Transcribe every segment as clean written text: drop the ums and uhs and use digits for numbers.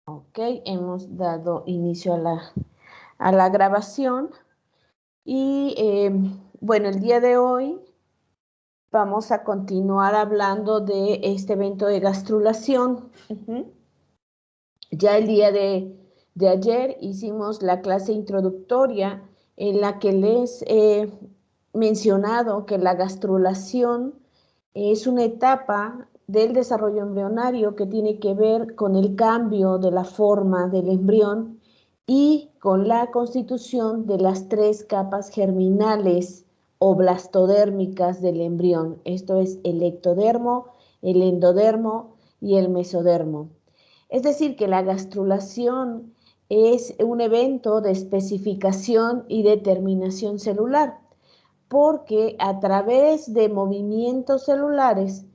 Ok, hemos dado inicio a la grabación y bueno, el día de hoy vamos a continuar hablando de este evento de gastrulación. Ya el día de ayer hicimos la clase introductoria en la que les he mencionado que la gastrulación es una etapa del desarrollo embrionario que tiene que ver con el cambio de la forma del embrión y con la constitución de las 3 capas germinales o blastodérmicas del embrión. Esto es el ectodermo, el endodermo y el mesodermo. Es decir, que la gastrulación es un evento de especificación y determinación celular, porque a través de movimientos celulares,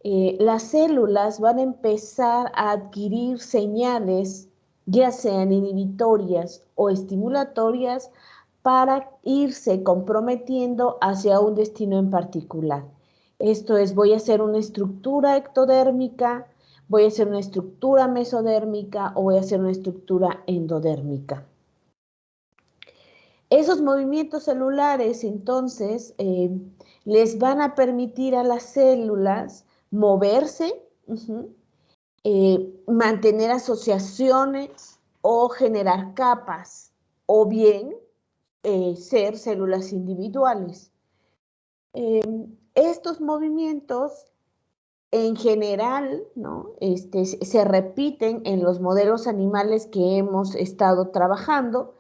las células van a empezar a adquirir señales, ya sean inhibitorias o estimulatorias, para irse comprometiendo hacia un destino en particular. Esto es, voy a hacer una estructura ectodérmica, voy a hacer una estructura mesodérmica o voy a hacer una estructura endodérmica. Esos movimientos celulares, entonces, les van a permitir a las células moverse, mantener asociaciones o generar capas, o bien ser células individuales. Estos movimientos en general, ¿no? Se repiten en los modelos animales que hemos estado trabajando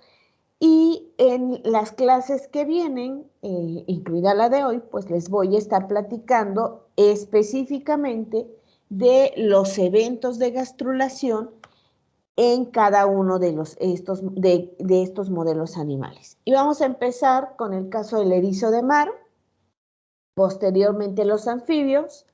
y en las clases que vienen, incluida la de hoy, pues les voy a estar platicando específicamente de los eventos de gastrulación en cada uno de estos modelos animales. Y vamos a empezar con el caso del erizo de mar, posteriormente los anfibios,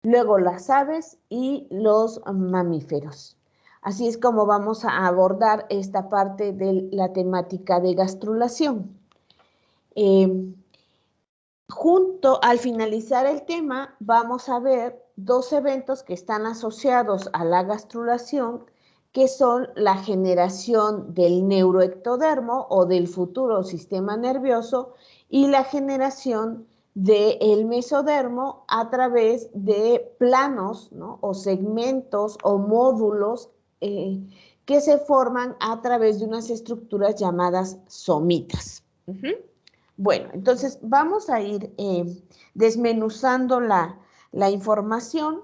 luego las aves y los mamíferos. Así es como vamos a abordar esta parte de la temática de gastrulación. Al finalizar el tema, vamos a ver 2 eventos que están asociados a la gastrulación, que son la generación del neuroectodermo o del futuro sistema nervioso y la generación del mesodermo a través de planos, ¿no? O segmentos o módulos que se forman a través de unas estructuras llamadas somitas. Bueno, entonces vamos a ir desmenuzando la información.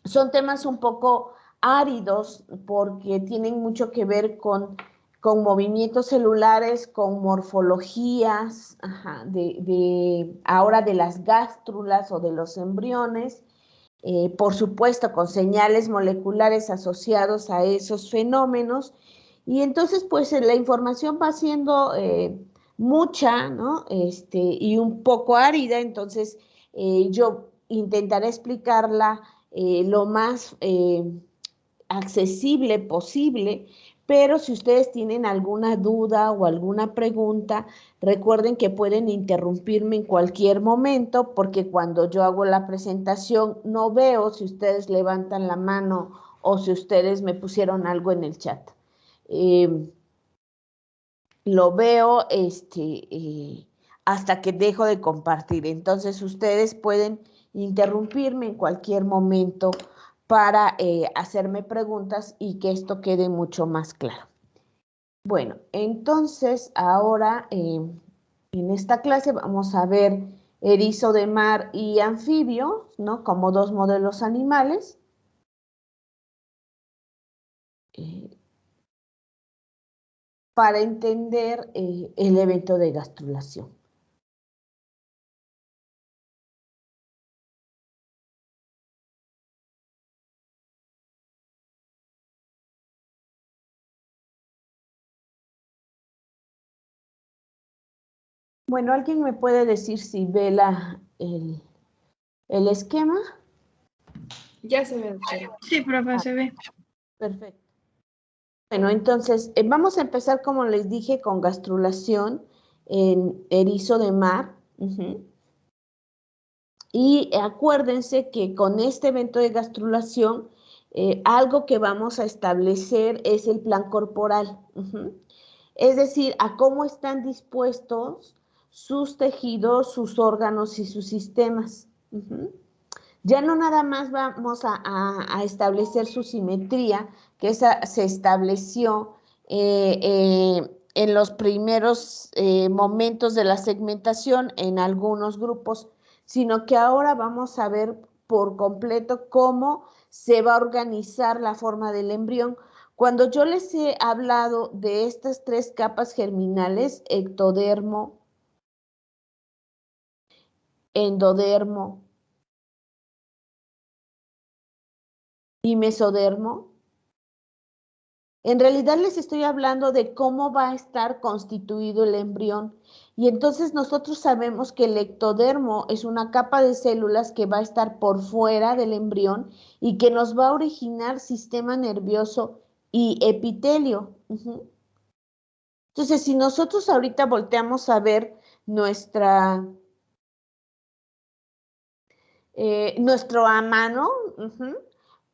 Son temas un poco áridos porque tienen mucho que ver con movimientos celulares, con morfologías, ahora de las gástrulas o de los embriones, por supuesto con señales moleculares asociados a esos fenómenos. Y entonces, pues la información va siendo mucha, ¿no? Y un poco árida, entonces yo intentaré explicarla lo más accesible posible, pero si ustedes tienen alguna duda o alguna pregunta, recuerden que pueden interrumpirme en cualquier momento, porque cuando yo hago la presentación no veo si ustedes levantan la mano o si ustedes me pusieron algo en el chat. Lo veo hasta que dejo de compartir. Entonces ustedes pueden interrumpirme en cualquier momento para hacerme preguntas y que esto quede mucho más claro. Bueno, entonces ahora en esta clase vamos a ver erizo de mar y anfibio, ¿no? Como 2 modelos animales. Para entender el evento de gastrulación. Bueno, ¿alguien me puede decir si ve el esquema? Ya se ve. Sí, profe, se ve. Perfecto. Bueno, entonces vamos a empezar, como les dije, con gastrulación en erizo de mar. Y acuérdense que con este evento de gastrulación algo que vamos a establecer es el plan corporal. Es decir, a cómo están dispuestos sus tejidos, sus órganos y sus sistemas. Ya no nada más vamos a establecer su simetría, que esa se estableció en los primeros momentos de la segmentación en algunos grupos, sino que ahora vamos a ver por completo cómo se va a organizar la forma del embrión. Cuando yo les he hablado de estas 3 capas germinales, ectodermo, endodermo y mesodermo, en realidad les estoy hablando de cómo va a estar constituido el embrión. Y entonces nosotros sabemos que el ectodermo es una capa de células que va a estar por fuera del embrión y que nos va a originar sistema nervioso y epitelio. Entonces, si nosotros ahorita volteamos a ver nuestro a mano,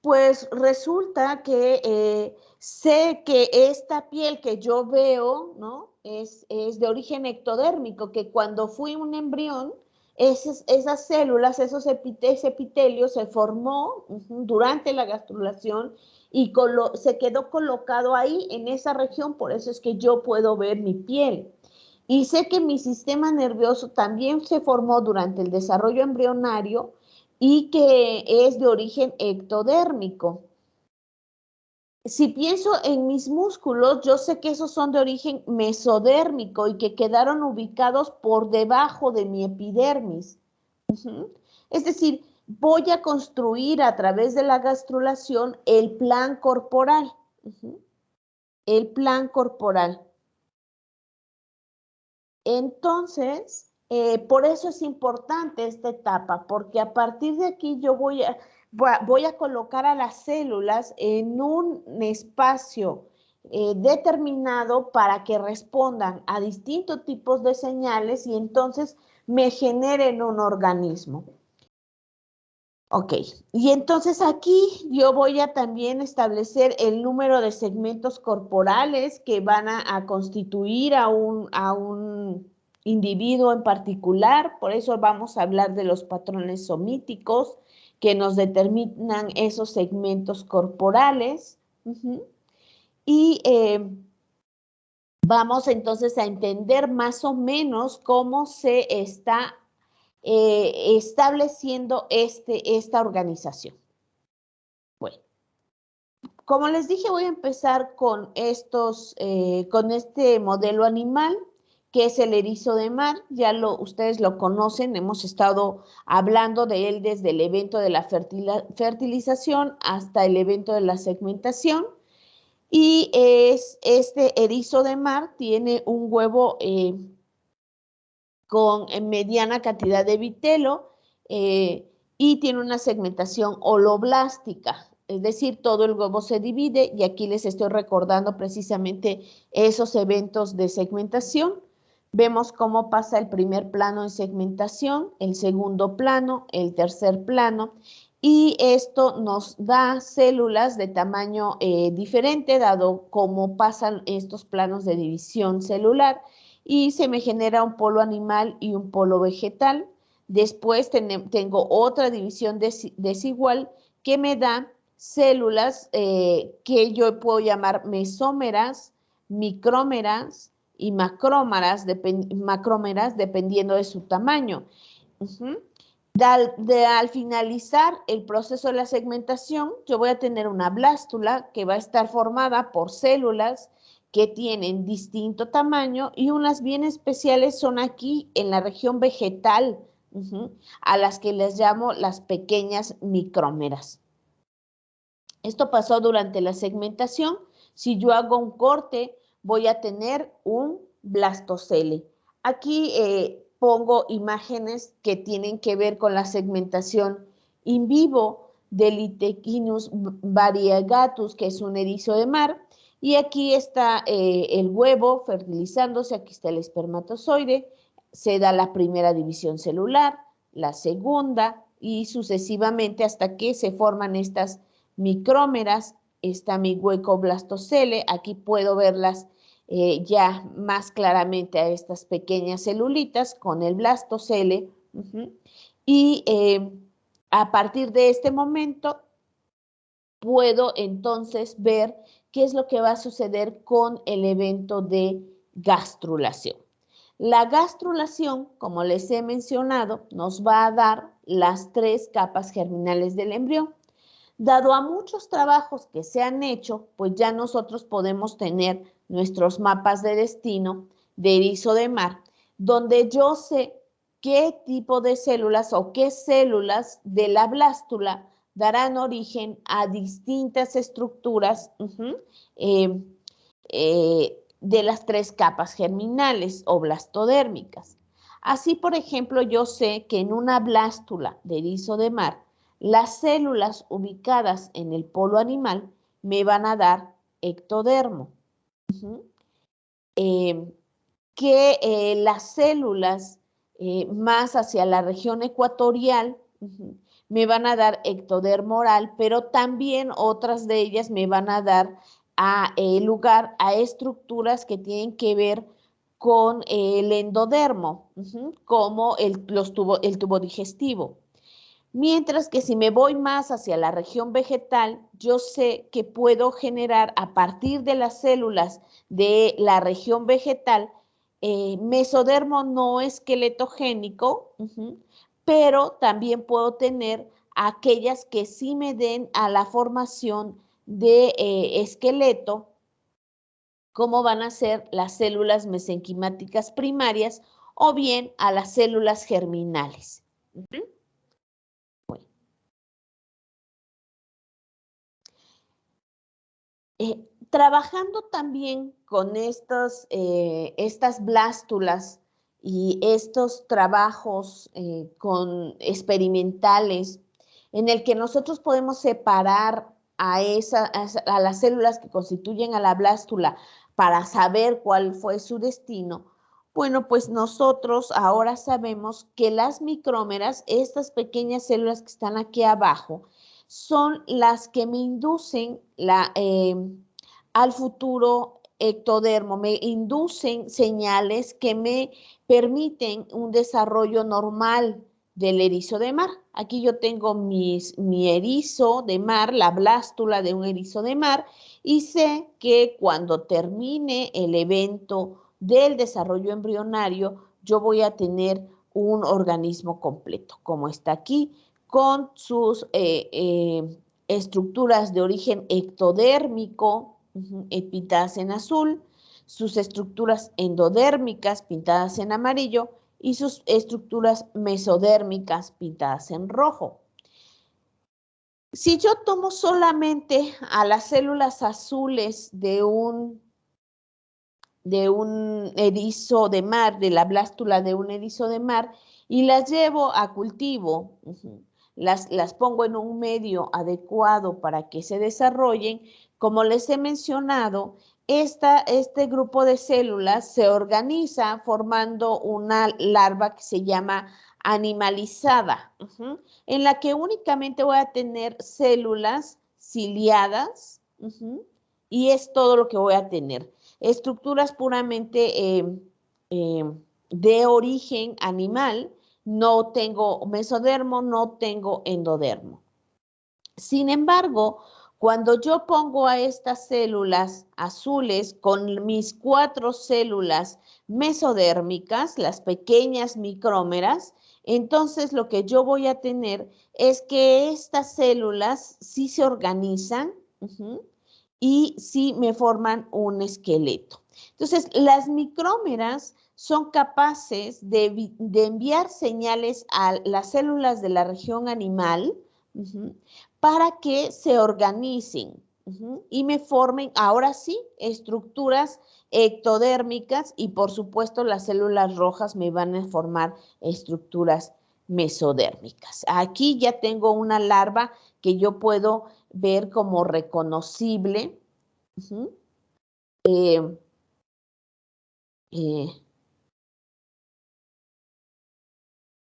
pues resulta que sé que esta piel que yo veo, ¿no? Es de origen ectodérmico, que cuando fui un embrión, esas células, ese epitelio se formó durante la gastrulación y se quedó colocado ahí en esa región, por eso es que yo puedo ver mi piel. Y sé que mi sistema nervioso también se formó durante el desarrollo embrionario y que es de origen ectodérmico. Si pienso en mis músculos, yo sé que esos son de origen mesodérmico y que quedaron ubicados por debajo de mi epidermis. Es decir, voy a construir a través de la gastrulación el plan corporal. El plan corporal. Entonces, por eso es importante esta etapa, porque a partir de aquí yo voy a colocar a las células en un espacio determinado para que respondan a distintos tipos de señales y entonces me generen un organismo. Ok, y entonces aquí yo voy a también establecer el número de segmentos corporales que van a constituir a un individuo en particular, por eso vamos a hablar de los patrones somíticos que nos determinan esos segmentos corporales. Y vamos entonces a entender más o menos cómo se está estableciendo esta organización. Bueno, como les dije, voy a empezar con este modelo animal, que es el erizo de mar. Ya ustedes lo conocen, hemos estado hablando de él desde el evento de la fertilización hasta el evento de la segmentación. Y este erizo de mar tiene un huevo con mediana cantidad de vitelo y tiene una segmentación holoblástica, es decir, todo el huevo se divide y aquí les estoy recordando precisamente esos eventos de segmentación. Vemos cómo pasa el primer plano en segmentación, el segundo plano, el tercer plano y esto nos da células de tamaño diferente dado cómo pasan estos planos de división celular y se me genera un polo animal y un polo vegetal. Después tengo otra división desigual que me da células que yo puedo llamar mesómeras, micrómeras y macrómeras dependiendo de su tamaño. Al finalizar el proceso de la segmentación, yo voy a tener una blástula que va a estar formada por células que tienen distinto tamaño y unas bien especiales son aquí en la región vegetal, a las que les llamo las pequeñas micrómeras. Esto pasó durante la segmentación. Si yo hago un corte, voy a tener un blastocele. Aquí pongo imágenes que tienen que ver con la segmentación in vivo del Litechinus variegatus, que es un erizo de mar, y aquí está el huevo fertilizándose, aquí está el espermatozoide, se da la primera división celular, la segunda y sucesivamente hasta que se forman estas micrómeras, está mi hueco blastocele, aquí puedo verlas ya más claramente a estas pequeñas celulitas con el blastocele. Y a partir de este momento puedo entonces ver qué es lo que va a suceder con el evento de gastrulación. La gastrulación, como les he mencionado, nos va a dar las 3 capas germinales del embrión. Dado a muchos trabajos que se han hecho, pues ya nosotros podemos tener nuestros mapas de destino de erizo de mar, donde yo sé qué tipo de células o qué células de la blástula darán origen a distintas estructuras de las 3 capas germinales o blastodérmicas. Así, por ejemplo, yo sé que en una blástula de erizo de mar, las células ubicadas en el polo animal me van a dar ectodermo. Que las células más hacia la región ecuatorial me van a dar ectodermo oral, pero también otras de ellas me van a dar lugar a estructuras que tienen que ver con el endodermo, como el tubo digestivo. Mientras que si me voy más hacia la región vegetal, yo sé que puedo generar a partir de las células de la región vegetal mesodermo no esqueletogénico, pero también puedo tener aquellas que sí me den a la formación de esqueleto, como van a ser las células mesenquimáticas primarias o bien a las células germinales. Bueno. Trabajando también con estas blástulas y estos trabajos experimentales en el que nosotros podemos separar a las células que constituyen a la blástula para saber cuál fue su destino, bueno, pues nosotros ahora sabemos que las micrómeras, estas pequeñas células que están aquí abajo, son las que me inducen al futuro ectodermo, me inducen señales que me permiten un desarrollo normal del erizo de mar. Aquí yo tengo mi erizo de mar, la blástula de un erizo de mar, y sé que cuando termine el evento del desarrollo embrionario, yo voy a tener un organismo completo, como está aquí, con sus estructuras de origen ectodérmico, pintadas en azul, sus estructuras endodérmicas pintadas en amarillo y sus estructuras mesodérmicas pintadas en rojo. Si yo tomo solamente a las células azules de un erizo de mar, de la blástula de un erizo de mar, y las llevo a cultivo, las pongo en un medio adecuado para que se desarrollen, como les he mencionado, este grupo de células se organiza formando una larva que se llama animalizada, en la que únicamente voy a tener células ciliadas, y es todo lo que voy a tener. Estructuras puramente de origen animal, no tengo mesodermo, no tengo endodermo. Sin embargo, cuando yo pongo a estas células azules con mis 4 células mesodérmicas, las pequeñas micrómeras, entonces lo que yo voy a tener es que estas células sí se organizan y sí me forman un esqueleto. Entonces, las micrómeras son capaces de enviar señales a las células de la región animal para que se organicen y me formen, ahora sí, estructuras ectodérmicas y por supuesto las células rojas me van a formar estructuras mesodérmicas. Aquí ya tengo una larva que yo puedo ver como reconocible. Eh, eh,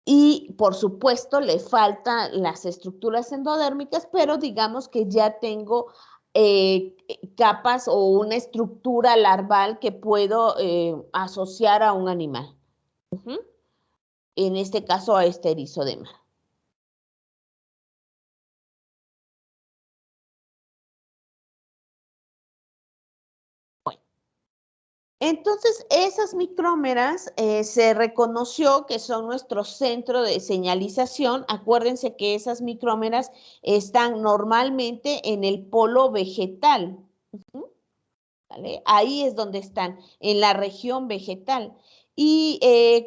Y, por supuesto, le faltan las estructuras endodérmicas, pero digamos que ya tengo capas o una estructura larval que puedo asociar a un animal. En este caso, a este erizo de mar. Entonces, esas micrómeras se reconoció que son nuestro centro de señalización. Acuérdense que esas micrómeras están normalmente en el polo vegetal. ¿Vale? Ahí es donde están, en la región vegetal. Y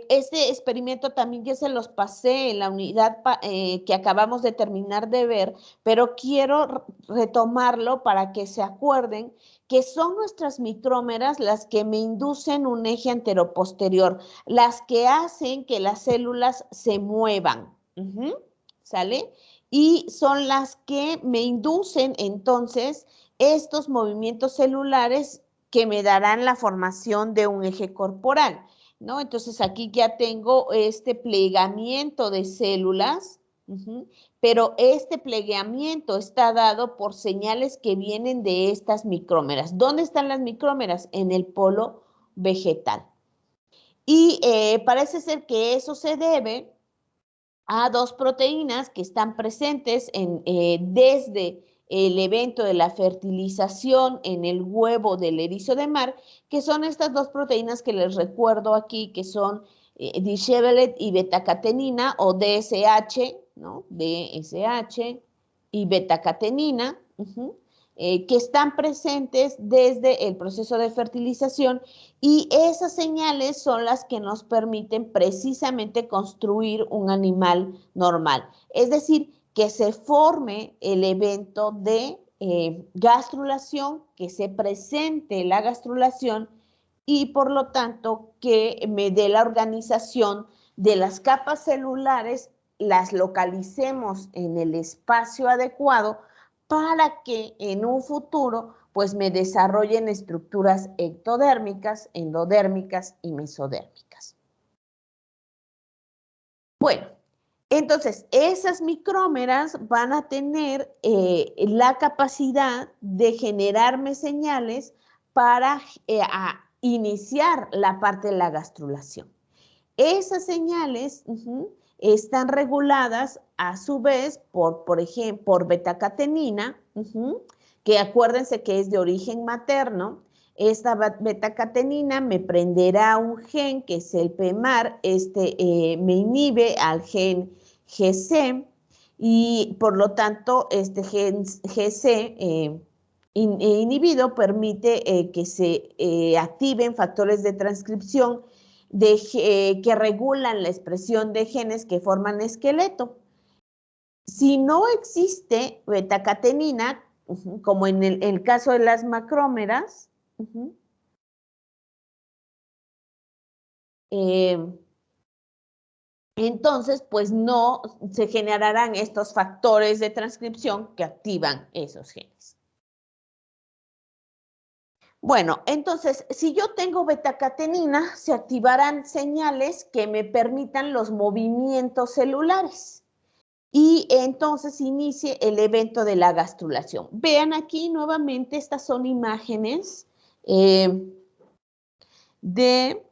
este experimento también ya se los pasé en la unidad que acabamos de terminar de ver, pero quiero retomarlo para que se acuerden que son nuestras micrómeras las que me inducen un eje anteroposterior, las que hacen que las células se muevan. ¿Sale? Y son las que me inducen entonces estos movimientos celulares que me darán la formación de un eje corporal, ¿no? Entonces aquí ya tengo este plegamiento de células, pero este plegamiento está dado por señales que vienen de estas micrómeras. ¿Dónde están las micrómeras? En el polo vegetal. Y parece ser que eso se debe a dos proteínas que están presentes desde el evento de la fertilización en el huevo del erizo de mar, que son estas dos proteínas que les recuerdo aquí, que son dishevelled y betacatenina, o DSH, ¿no? DSH y betacatenina, que están presentes desde el proceso de fertilización, y esas señales son las que nos permiten precisamente construir un animal normal. Es decir, que se forme el evento de gastrulación, que se presente la gastrulación y por lo tanto que me dé la organización de las capas celulares, las localicemos en el espacio adecuado para que en un futuro pues me desarrollen estructuras ectodérmicas, endodérmicas y mesodérmicas. Bueno, entonces esas micrómeras van a tener la capacidad de generarme señales para iniciar la parte de la gastrulación. Esas señales están reguladas a su vez por ejemplo, por betacatenina, que acuérdense que es de origen materno. Esta betacatenina me prenderá un gen que es el PMAR, me inhibe al gen GC y por lo tanto este gen GC inhibido permite que se activen factores de transcripción que regulan la expresión de genes que forman esqueleto. Si no existe betacatenina, como en el caso de las macrómeras, entonces pues no se generarán estos factores de transcripción que activan esos genes. Bueno, entonces, si yo tengo betacatenina, se activarán señales que me permitan los movimientos celulares y entonces inicie el evento de la gastrulación. Vean aquí nuevamente, estas son imágenes de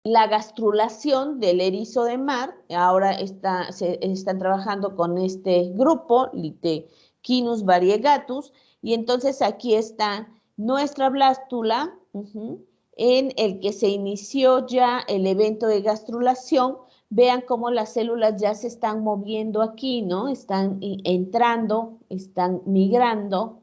la gastrulación del erizo de mar. Ahora están trabajando con este grupo, Litechinus variegatus, y entonces aquí está nuestra blástula, en el que se inició ya el evento de gastrulación. Vean cómo las células ya se están moviendo aquí, ¿no? Están entrando, están migrando,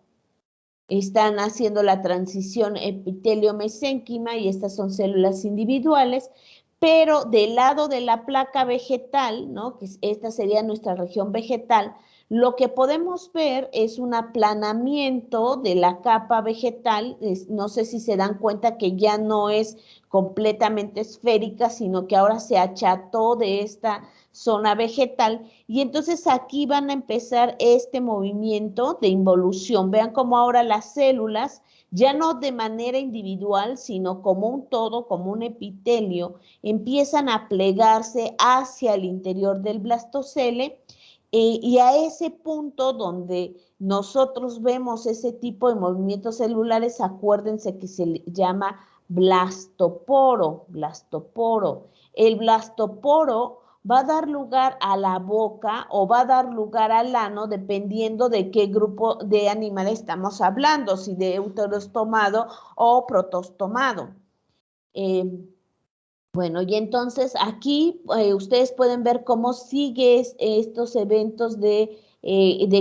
están haciendo la transición epitelio-mesénquima y estas son células individuales, pero del lado de la placa vegetal, ¿no? Que esta sería nuestra región vegetal, lo que podemos ver es un aplanamiento de la capa vegetal. No sé si se dan cuenta que ya no es completamente esférica, sino que ahora se acható de esta zona vegetal, y entonces aquí van a empezar este movimiento de involución. Vean cómo ahora las células ya no de manera individual, sino como un todo, como un epitelio, empiezan a plegarse hacia el interior del blastocele, y a ese punto donde nosotros vemos ese tipo de movimientos celulares, acuérdense que se le llama blastoporo, blastoporo. El blastoporo va a dar lugar a la boca o va a dar lugar al ano, dependiendo de qué grupo de animal estamos hablando, si de euterostomado o protostomado. Bueno, y entonces aquí ustedes pueden ver cómo sigue estos eventos de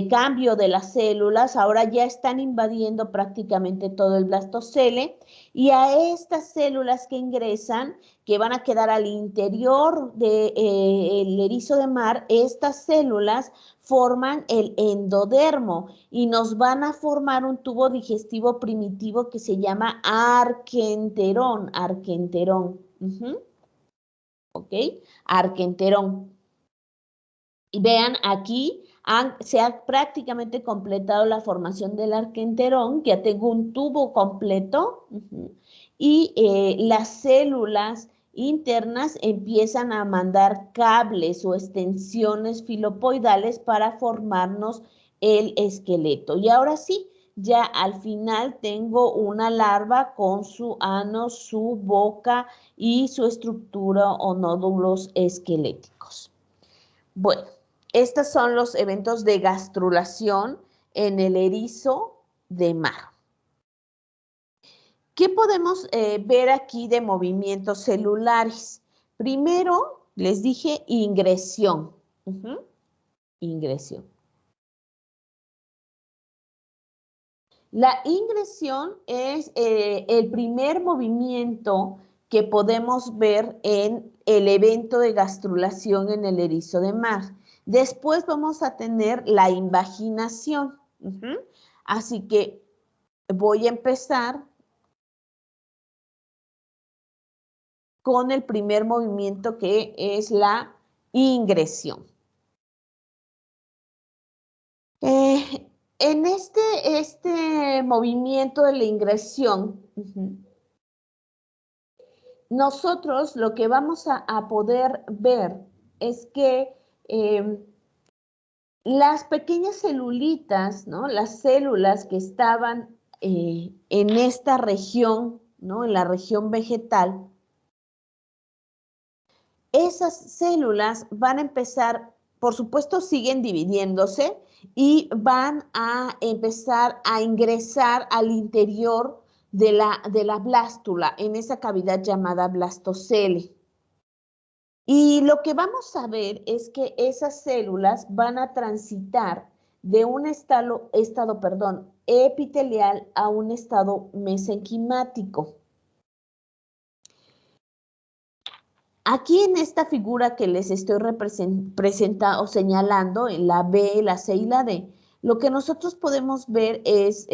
cambio de las células. Ahora ya están invadiendo prácticamente todo el blastocele, y a estas células que ingresan, que van a quedar al interior del erizo de mar, estas células forman el endodermo y nos van a formar un tubo digestivo primitivo que se llama arquenterón, arquenterón. ¿Ok? Arquenterón. Y vean, aquí se ha prácticamente completado la formación del arquenterón. Ya tengo un tubo completo, y las células internas empiezan a mandar cables o extensiones filopoidales para formarnos el esqueleto. Y ahora sí, ya al final tengo una larva con su ano, su boca y su estructura o nódulos esqueléticos. Bueno, estos son los eventos de gastrulación en el erizo de mar. ¿Qué podemos ver aquí de movimientos celulares? Primero, les dije ingresión. Ingresión. La ingresión es el primer movimiento que podemos ver en el evento de gastrulación en el erizo de mar. Después vamos a tener la invaginación. Así que voy a empezar con el primer movimiento, que es la ingresión. En este movimiento de la ingresión, nosotros lo que vamos a poder ver es que las pequeñas celulitas, ¿no? Las células que estaban en esta región, ¿no? En la región vegetal, esas células van a empezar, por supuesto, siguen dividiéndose y van a empezar a ingresar al interior de la blástula, en esa cavidad llamada blastocele. Y lo que vamos a ver es que esas células van a transitar de un estado epitelial a un estado mesenquimático. Aquí en esta figura que les estoy presentando o señalando, en la B, la C y la D, lo que nosotros podemos ver es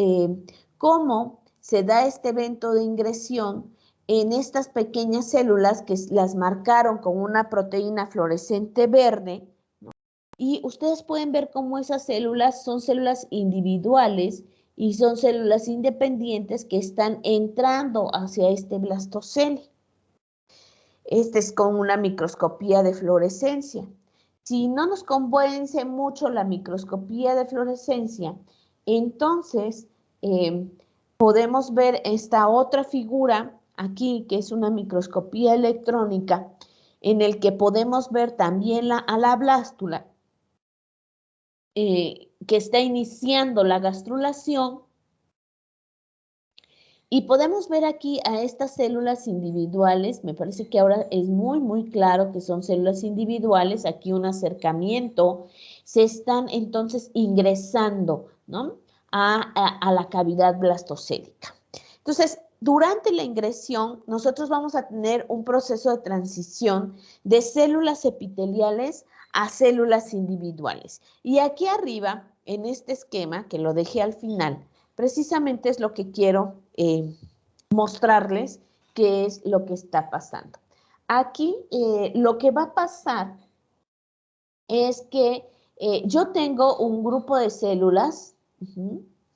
cómo se da este evento de ingresión en estas pequeñas células que las marcaron con una proteína fluorescente verde, ¿no? Y ustedes pueden ver cómo esas células son células individuales y son células independientes que están entrando hacia este blastocele. Este es con una microscopía de fluorescencia. Si no nos convence mucho la microscopía de fluorescencia, entonces podemos ver esta otra figura aquí, que es una microscopía electrónica, en el que podemos ver también a la blástula que está iniciando la gastrulación. Y podemos ver aquí a estas células individuales. Me parece que ahora es muy claro que son células individuales. Aquí un acercamiento. Se están entonces ingresando, ¿no? a la cavidad blastocélica. Entonces, durante la ingresión, nosotros vamos a tener un proceso de transición de células epiteliales a células individuales. Y aquí arriba, en este esquema, que lo dejé al final, precisamente es lo que quiero mostrarles qué es lo que está pasando. Aquí lo que va a pasar es que yo tengo un grupo de células,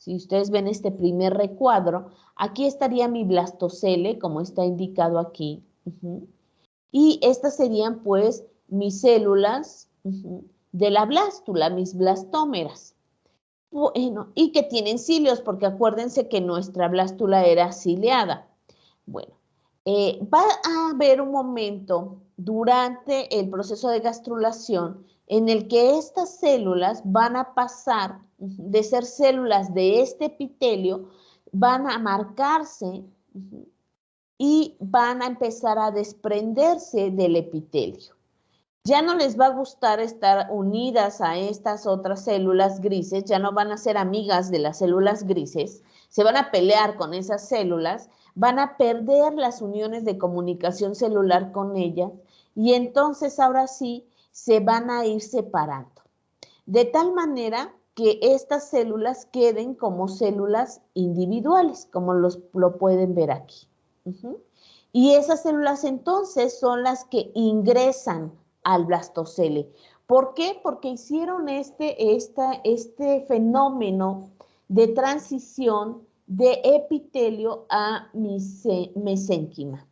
Si ustedes ven este primer recuadro, aquí estaría mi blastocele, como está indicado aquí. Y estas serían, pues, mis células de la blástula, mis blastómeras. Bueno, y que tienen cilios, porque acuérdense que nuestra blástula era ciliada. Bueno, va a haber un momento durante el proceso de gastrulación en el que estas células van a pasar de ser células de este epitelio, van a marcarse y van a empezar a desprenderse del epitelio. Ya no les va a gustar estar unidas a estas otras células grises, ya no van a ser amigas de las células grises, se van a pelear con esas células, van a perder las uniones de comunicación celular con ellas y entonces ahora sí se van a ir separando. De tal manera que estas células queden como células individuales, como lo pueden ver aquí. Y esas células entonces son las que ingresan al blastocele. ¿Por qué? Porque hicieron este fenómeno de transición de epitelio a mesénquima.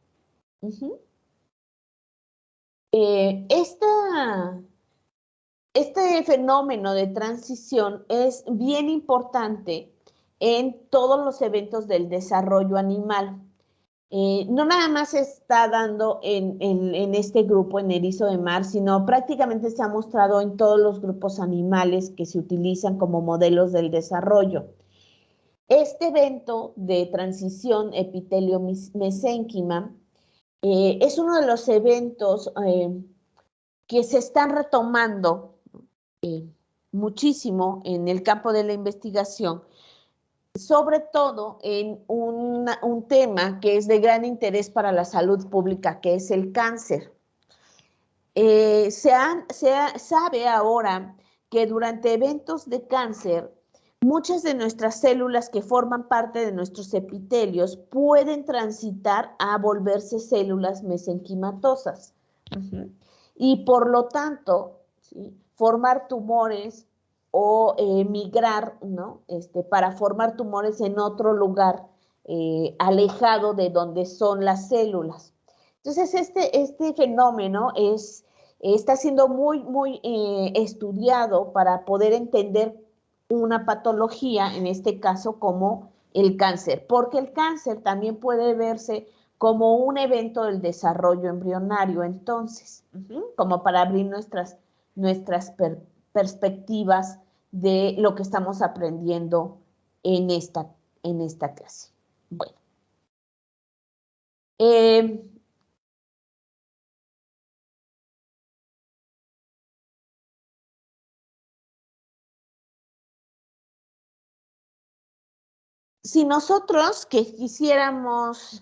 Este fenómeno de transición es bien importante en todos los eventos del desarrollo animal. No nada más se está dando en este grupo, en erizo de mar, sino prácticamente se ha mostrado en todos los grupos animales que se utilizan como modelos del desarrollo. Este evento de transición epitelio-mesénquima es uno de los eventos que se están retomando muchísimo en el campo de la investigación, sobre todo en un tema que es de gran interés para la salud pública, que es el cáncer. Sabe ahora que durante eventos de cáncer, muchas de nuestras células que forman parte de nuestros epitelios pueden transitar a volverse células mesenquimatosas. Y por lo tanto, ¿sí?, formar tumores o migrar, ¿no?, para formar tumores en otro lugar alejado de donde son las células. Entonces, este fenómeno está siendo muy estudiado para poder entender una patología, en este caso como el cáncer, porque el cáncer también puede verse como un evento del desarrollo embrionario, entonces, como para abrir nuestras perspectivas de lo que estamos aprendiendo en esta clase. Bueno. Si nosotros que quisiéramos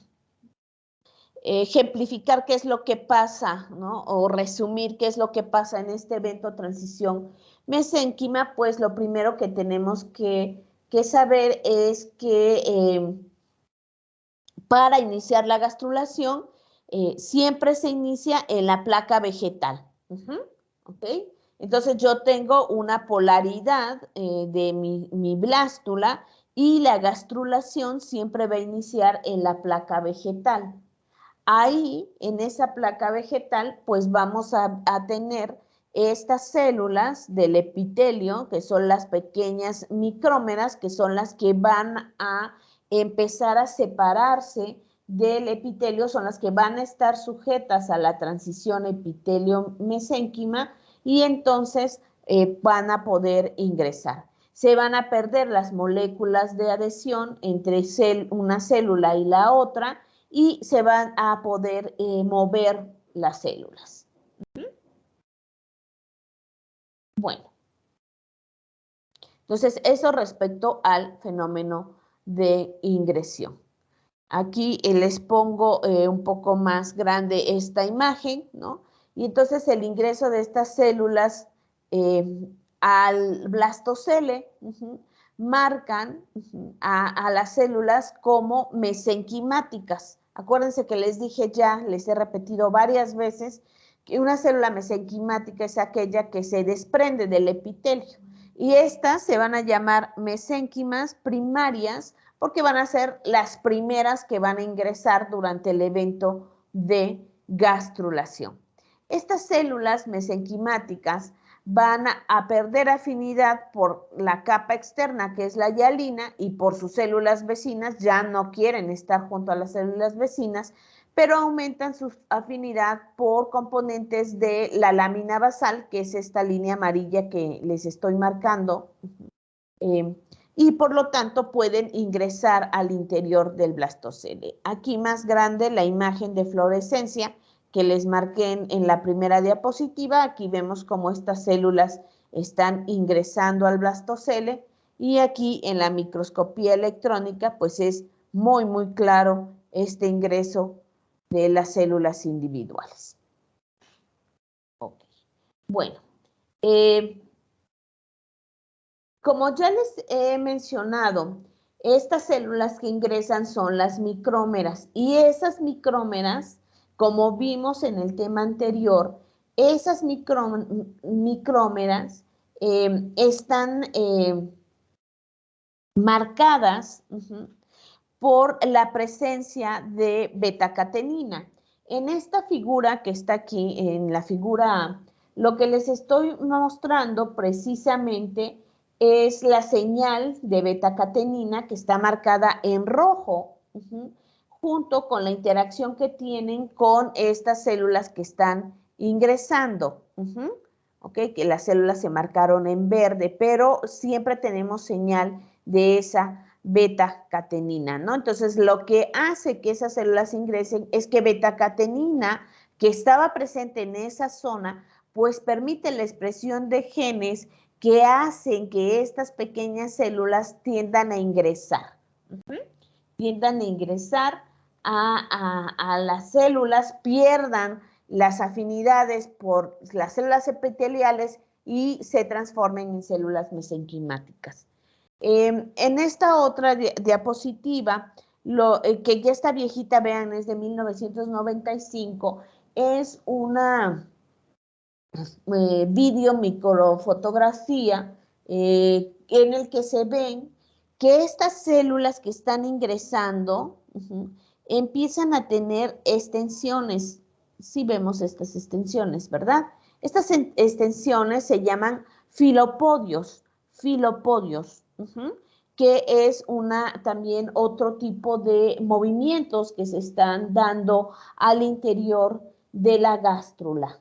ejemplificar qué es lo que pasa, ¿no?, o resumir qué es lo que pasa en este evento transición mesénquima, pues lo primero que tenemos que saber es que para iniciar la gastrulación siempre se inicia en la placa vegetal. ¿Ok? Entonces yo tengo una polaridad de mi blástula y la gastrulación siempre va a iniciar en la placa vegetal. Ahí, en esa placa vegetal, pues vamos a tener estas células del epitelio, que son las pequeñas micrómeras, que son las que van a empezar a separarse del epitelio, son las que van a estar sujetas a la transición epitelio-mesénquima y entonces van a poder ingresar. Se van a perder las moléculas de adhesión entre una célula y la otra, y se van a poder mover las células. Bueno, entonces eso respecto al fenómeno de ingresión. Aquí les pongo un poco más grande esta imagen, ¿no? Y entonces el ingreso de estas células al blastocele marcan a las células como mesenquimáticas. Acuérdense que les dije ya, les he repetido varias veces, que una célula mesenquimática es aquella que se desprende del epitelio. Y estas se van a llamar mesénquimas primarias porque van a ser las primeras que van a ingresar durante el evento de gastrulación. Estas células mesenquimáticas van a perder afinidad por la capa externa, que es la hialina, y por sus células vecinas, ya no quieren estar junto a las células vecinas, pero aumentan su afinidad por componentes de la lámina basal, que es esta línea amarilla que les estoy marcando, y por lo tanto pueden ingresar al interior del blastocele. Aquí más grande la imagen de fluorescencia que les marqué en la primera diapositiva. Aquí vemos cómo estas células están ingresando al blastocele, y aquí en la microscopía electrónica pues es muy claro este ingreso de las células individuales. Okay. Bueno, como ya les he mencionado, estas células que ingresan son las micrómeras, y esas micrómeras, como vimos en el tema anterior, esas micrómeras están marcadas por la presencia de betacatenina. En esta figura que está aquí, en la figura A, lo que les estoy mostrando precisamente es la señal de betacatenina que está marcada en rojo, junto con la interacción que tienen con estas células que están ingresando. Okay, que las células se marcaron en verde, pero siempre tenemos señal de esa beta-catenina, ¿no? Entonces, lo que hace que esas células ingresen es que beta-catenina, que estaba presente en esa zona, pues permite la expresión de genes que hacen que estas pequeñas células tiendan a ingresar. Tiendan a ingresar a las células, pierdan las afinidades por las células epiteliales y se transformen en células mesenquimáticas. En esta otra diapositiva, que ya está viejita, vean, es de 1995, es una video microfotografía en el que se ven que estas células que están ingresando empiezan a tener extensiones. Sí vemos estas extensiones, ¿verdad? Estas extensiones se llaman filopodios, que es también otro tipo de movimientos que se están dando al interior de la gástrula.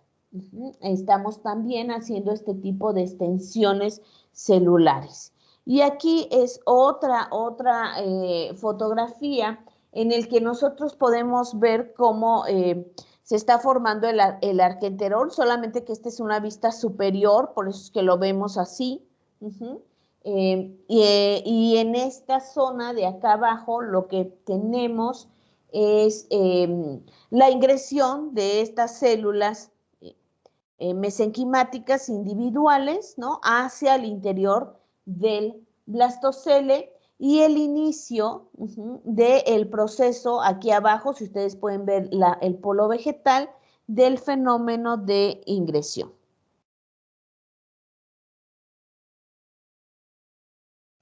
Estamos también haciendo este tipo de extensiones celulares. Y aquí es otra fotografía en el que nosotros podemos ver cómo se está formando el arquenterol, solamente que esta es una vista superior, por eso es que lo vemos así. Y en esta zona de acá abajo lo que tenemos es la ingresión de estas células mesenquimáticas individuales, ¿no?, hacia el interior del blastocele, y el inicio del proceso aquí abajo, si ustedes pueden ver el polo vegetal, del fenómeno de ingresión.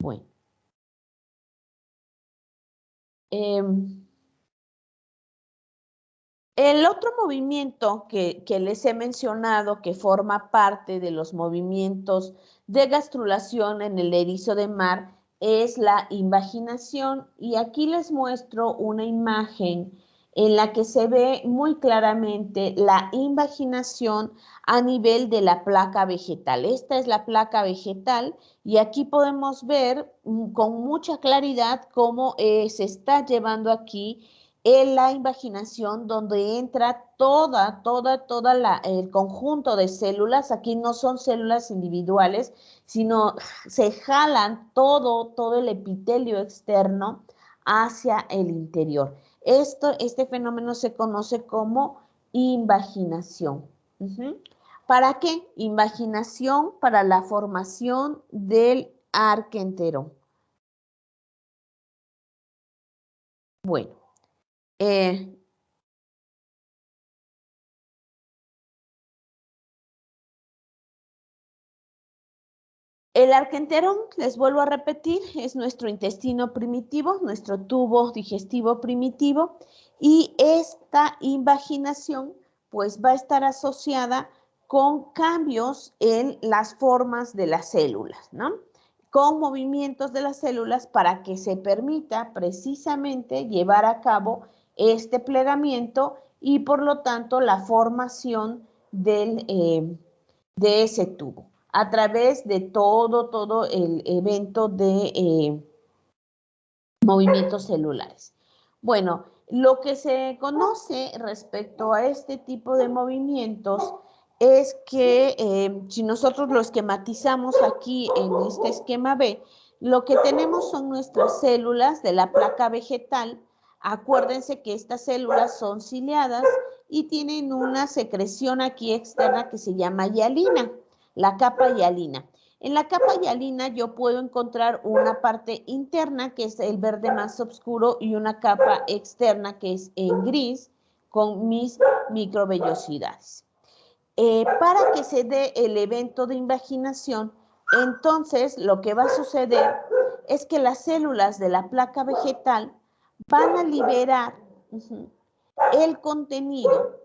Bueno. El otro movimiento que les he mencionado, que forma parte de los movimientos de gastrulación en el erizo de mar, es la invaginación. Y aquí les muestro una imagen en la que se ve muy claramente la invaginación a nivel de la placa vegetal. Esta es la placa vegetal, y aquí podemos ver con mucha claridad cómo se está llevando aquí en la invaginación, donde entra el conjunto de células. Aquí no son células individuales, sino se jalan todo el epitelio externo hacia el interior. Este fenómeno se conoce como invaginación. ¿Para qué? Invaginación para la formación del arquenterón. Bueno. El arquenterón, les vuelvo a repetir, es nuestro intestino primitivo, nuestro tubo digestivo primitivo, y esta invaginación pues va a estar asociada con cambios en las formas de las células, ¿no? Con movimientos de las células para que se permita precisamente llevar a cabo este plegamiento y por lo tanto la formación de ese tubo a través de todo el evento de movimientos celulares. Bueno, lo que se conoce respecto a este tipo de movimientos es que si nosotros lo esquematizamos aquí en este esquema B, lo que tenemos son nuestras células de la placa vegetal. Acuérdense que estas células son ciliadas y tienen una secreción aquí externa que se llama hialina, la capa hialina. En la capa hialina yo puedo encontrar una parte interna, que es el verde más oscuro, y una capa externa, que es en gris, con mis microvellosidades. Para que se dé el evento de invaginación, entonces lo que va a suceder es que las células de la placa vegetal van a liberar el contenido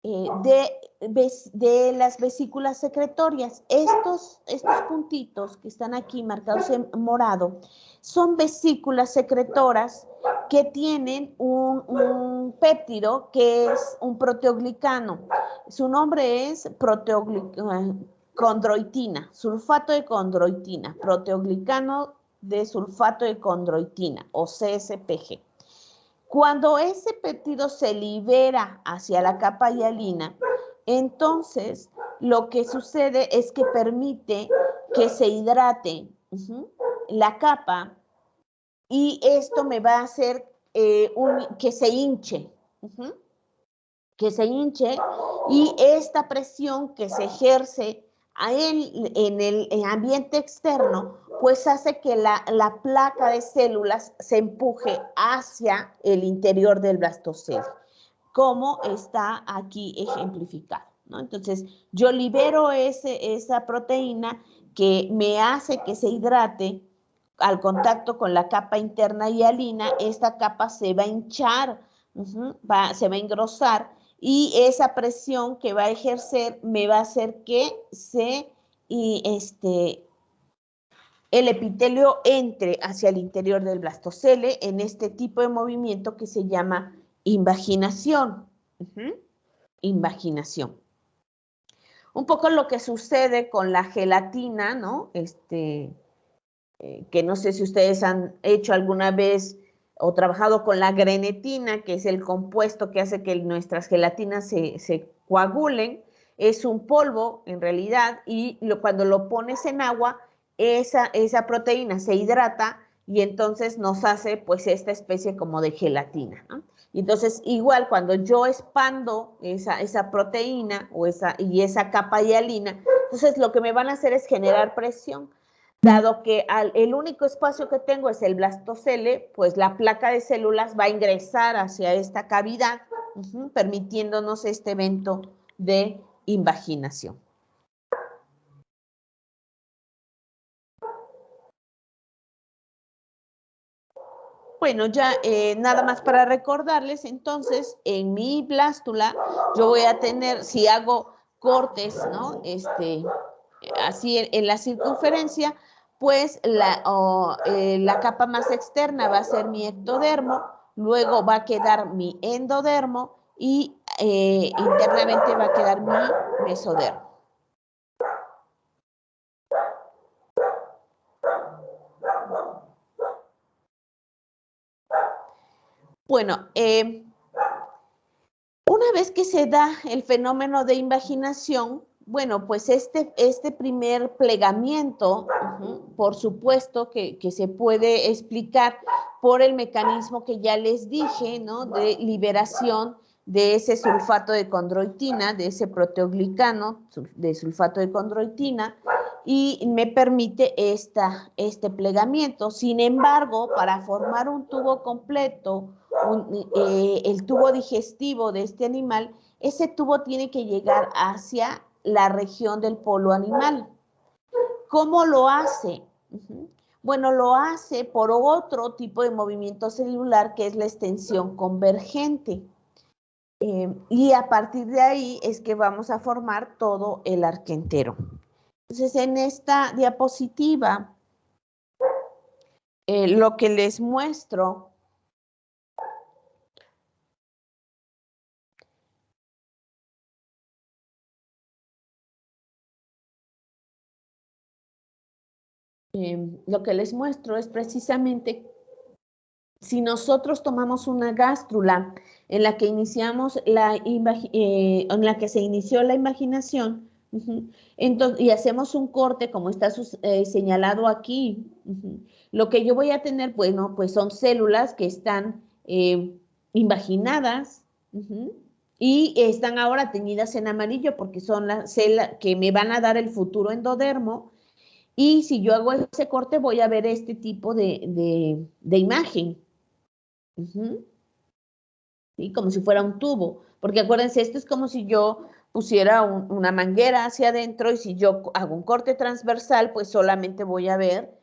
de las vesículas secretorias. Estos puntitos que están aquí marcados en morado son vesículas secretoras que tienen un péptido que es un proteoglicano. Su nombre es condroitina, sulfato de condroitina, proteoglicano de sulfato de condroitina o CSPG. Cuando ese péptido se libera hacia la capa hialina, entonces lo que sucede es que permite que se hidrate la capa y esto me va a hacer que se hinche. Que se hinche y esta presión que se ejerce en el ambiente externo pues hace que la placa de células se empuje hacia el interior del blastocele, como está aquí ejemplificado, ¿no? Entonces, yo libero esa proteína que me hace que se hidrate al contacto con la capa interna hialina. Esta capa se va a hinchar, se va a engrosar, y esa presión que va a ejercer me va a hacer que el epitelio entre hacia el interior del blastocele en este tipo de movimiento que se llama invaginación. Invaginación. Un poco lo que sucede con la gelatina, ¿no? Que no sé si ustedes han hecho alguna vez o trabajado con la grenetina, que es el compuesto que hace que nuestras gelatinas se coagulen. Es un polvo en realidad, y cuando lo pones en agua, esa proteína se hidrata y entonces nos hace pues esta especie como de gelatina, ¿no? Y entonces igual cuando yo expando esa proteína y esa capa hialina, entonces lo que me van a hacer es generar presión. Dado que el único espacio que tengo es el blastocele, pues la placa de células va a ingresar hacia esta cavidad, permitiéndonos este evento de invaginación. Bueno, ya nada más para recordarles, entonces, en mi blástula yo voy a tener, si hago cortes, ¿no? Así en la circunferencia, pues la capa más externa va a ser mi ectodermo, luego va a quedar mi endodermo y internamente va a quedar mi mesodermo. Bueno, una vez que se da el fenómeno de invaginación, bueno, pues este primer plegamiento, por supuesto que se puede explicar por el mecanismo que ya les dije, ¿no? De liberación de ese sulfato de condroitina, de ese proteoglicano de sulfato de condroitina, y me permite este plegamiento. Sin embargo, para formar un tubo completo, el tubo digestivo de este animal, ese tubo tiene que llegar hacia la región del polo animal. ¿Cómo lo hace? Bueno, lo hace por otro tipo de movimiento celular que es la extensión convergente. Y a partir de ahí es que vamos a formar todo el arco entero. Entonces, en esta diapositiva, lo que les muestro es precisamente si nosotros tomamos una gástrula en la que iniciamos en la que se inició la imaginación, entonces, y hacemos un corte como está señalado aquí, lo que yo voy a tener, bueno, pues son células que están invaginadas y están ahora teñidas en amarillo porque son las células que me van a dar el futuro endodermo. Y si yo hago ese corte, voy a ver este tipo de imagen. ¿Sí? Como si fuera un tubo. Porque acuérdense, esto es como si yo pusiera una manguera hacia adentro y si yo hago un corte transversal, pues solamente voy a ver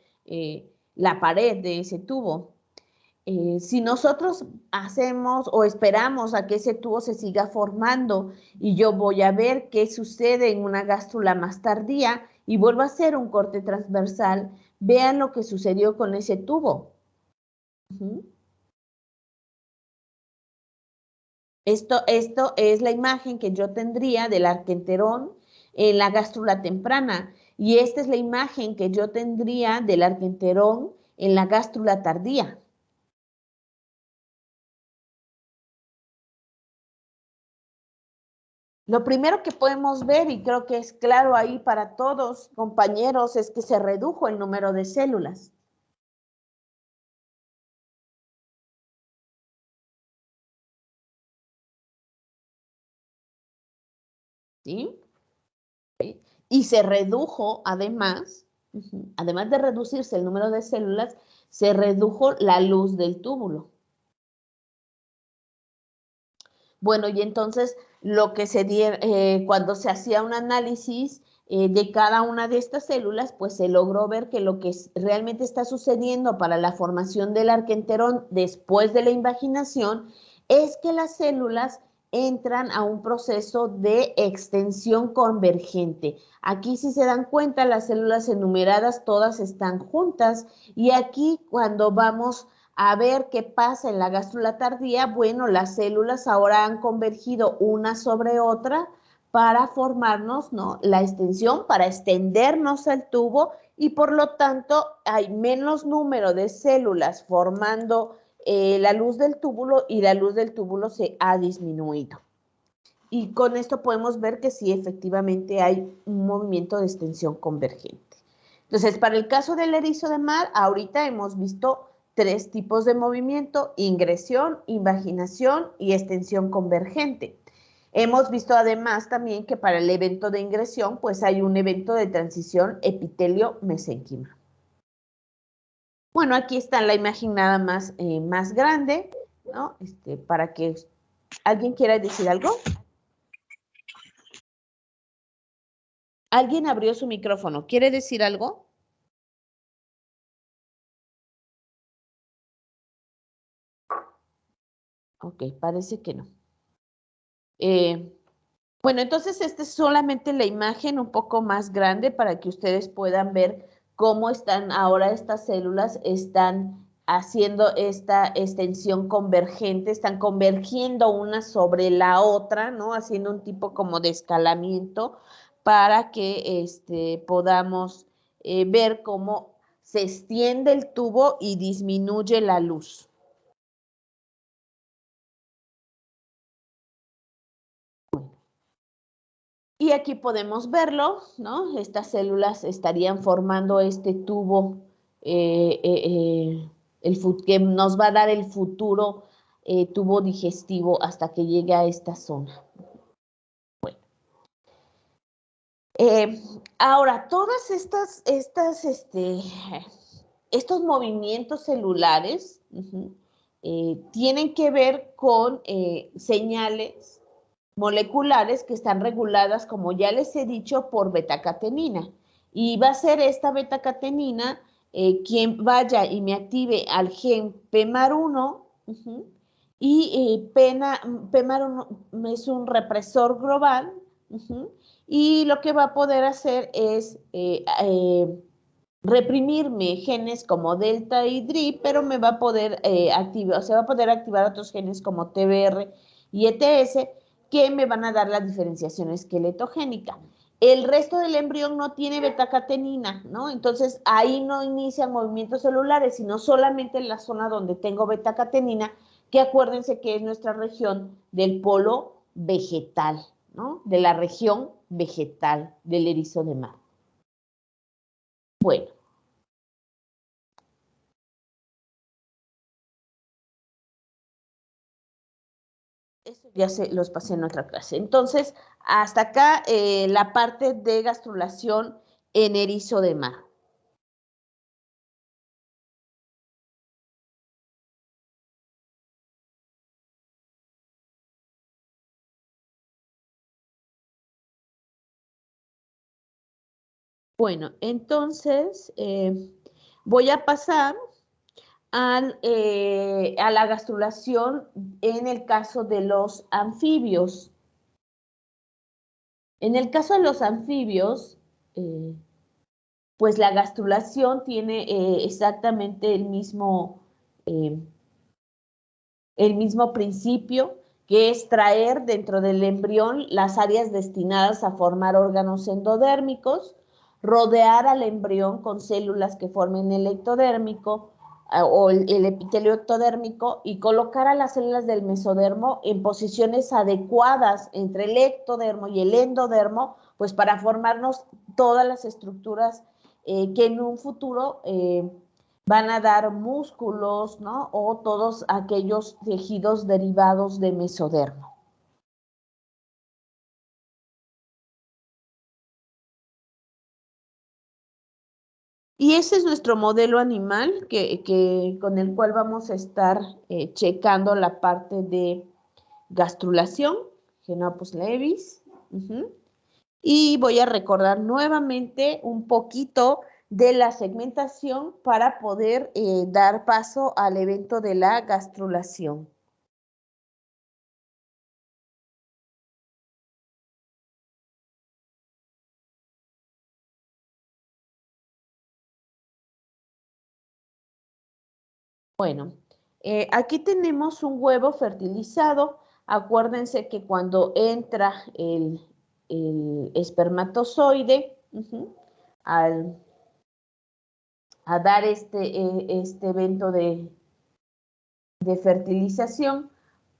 la pared de ese tubo. Si nosotros hacemos o esperamos a que ese tubo se siga formando y yo voy a ver qué sucede en una gástrula más tardía y vuelvo a hacer un corte transversal, vean lo que sucedió con ese tubo. Esto es la imagen que yo tendría del arquenterón en la gástrula temprana y esta es la imagen que yo tendría del arquenterón en la gástrula tardía. Lo primero que podemos ver, y creo que es claro ahí para todos, compañeros, es que se redujo el número de células. ¿Sí? Y se redujo, además de reducirse el número de células, se redujo la luz del túbulo. Bueno, y entonces lo que cuando se hacía un análisis de cada una de estas células, pues se logró ver que lo que realmente está sucediendo para la formación del arquenterón después de la invaginación es que las células entran a un proceso de extensión convergente. Aquí, si se dan cuenta, las células enumeradas todas están juntas y aquí cuando vamos a ver qué pasa en la gástrula tardía, bueno, las células ahora han convergido una sobre otra para formarnos, ¿no?, la extensión, para extendernos al tubo y por lo tanto hay menos número de células formando la luz del túbulo y la luz del túbulo se ha disminuido. Y con esto podemos ver que sí, efectivamente hay un movimiento de extensión convergente. Entonces, para el caso del erizo de mar, ahorita hemos visto 3 tipos de movimiento: ingresión, invaginación y extensión convergente. Hemos visto además también que para el evento de ingresión, pues hay un evento de transición epitelio-mesénquima. Bueno, aquí está la imagen nada más, más grande, ¿no? Para que alguien quiera decir algo. Alguien abrió su micrófono. ¿Quiere decir algo? Ok, parece que no. Bueno, entonces esta es solamente la imagen un poco más grande para que ustedes puedan ver cómo están ahora estas células, están haciendo esta extensión convergente, están convergiendo una sobre la otra, ¿no? Haciendo un tipo como de escalamiento para que podamos ver cómo se extiende el tubo y disminuye la luz. Y aquí podemos verlo, ¿no? Estas células estarían formando este tubo que nos va a dar el futuro tubo digestivo hasta que llegue a esta zona. Bueno. Ahora, todas estos movimientos celulares tienen que ver con señales moleculares que están reguladas, como ya les he dicho, por betacatenina. Y va a ser esta beta-catenina quien vaya y me active al gen PMAR1, y PMAR1 es un represor global, y lo que va a poder hacer es reprimirme genes como delta y DRI, pero me va a poder activar, o sea, va a poder activar otros genes como TBR y ETS que me van a dar la diferenciación esqueletogénica. El resto del embrión no tiene beta-catenina, ¿no? Entonces, ahí no inician movimientos celulares, sino solamente en la zona donde tengo beta-catenina, que acuérdense que es nuestra región del polo vegetal, ¿no? De la región vegetal del erizo de mar. Bueno. Eso ya se los pasé en otra clase. Entonces, hasta acá la parte de gastrulación en erizo de mar. Bueno, entonces voy a pasar a la gastrulación en el caso de los anfibios. En el caso de los anfibios, pues la gastrulación tiene exactamente el mismo principio, que es traer dentro del embrión las áreas destinadas a formar órganos endodérmicos, rodear al embrión con células que formen el ectodérmico o el epitelio ectodérmico y colocar a las células del mesodermo en posiciones adecuadas entre el ectodermo y el endodermo, pues para formarnos todas las estructuras que en un futuro van a dar músculos, ¿no? O todos aquellos tejidos derivados de mesodermo. Y ese es nuestro modelo animal con el cual vamos a estar checando la parte de gastrulación, Genopus levis. Y voy a recordar nuevamente un poquito de la segmentación para poder dar paso al evento de la gastrulación. Bueno, aquí tenemos un huevo fertilizado. Acuérdense que cuando entra el espermatozoide a dar este evento de fertilización,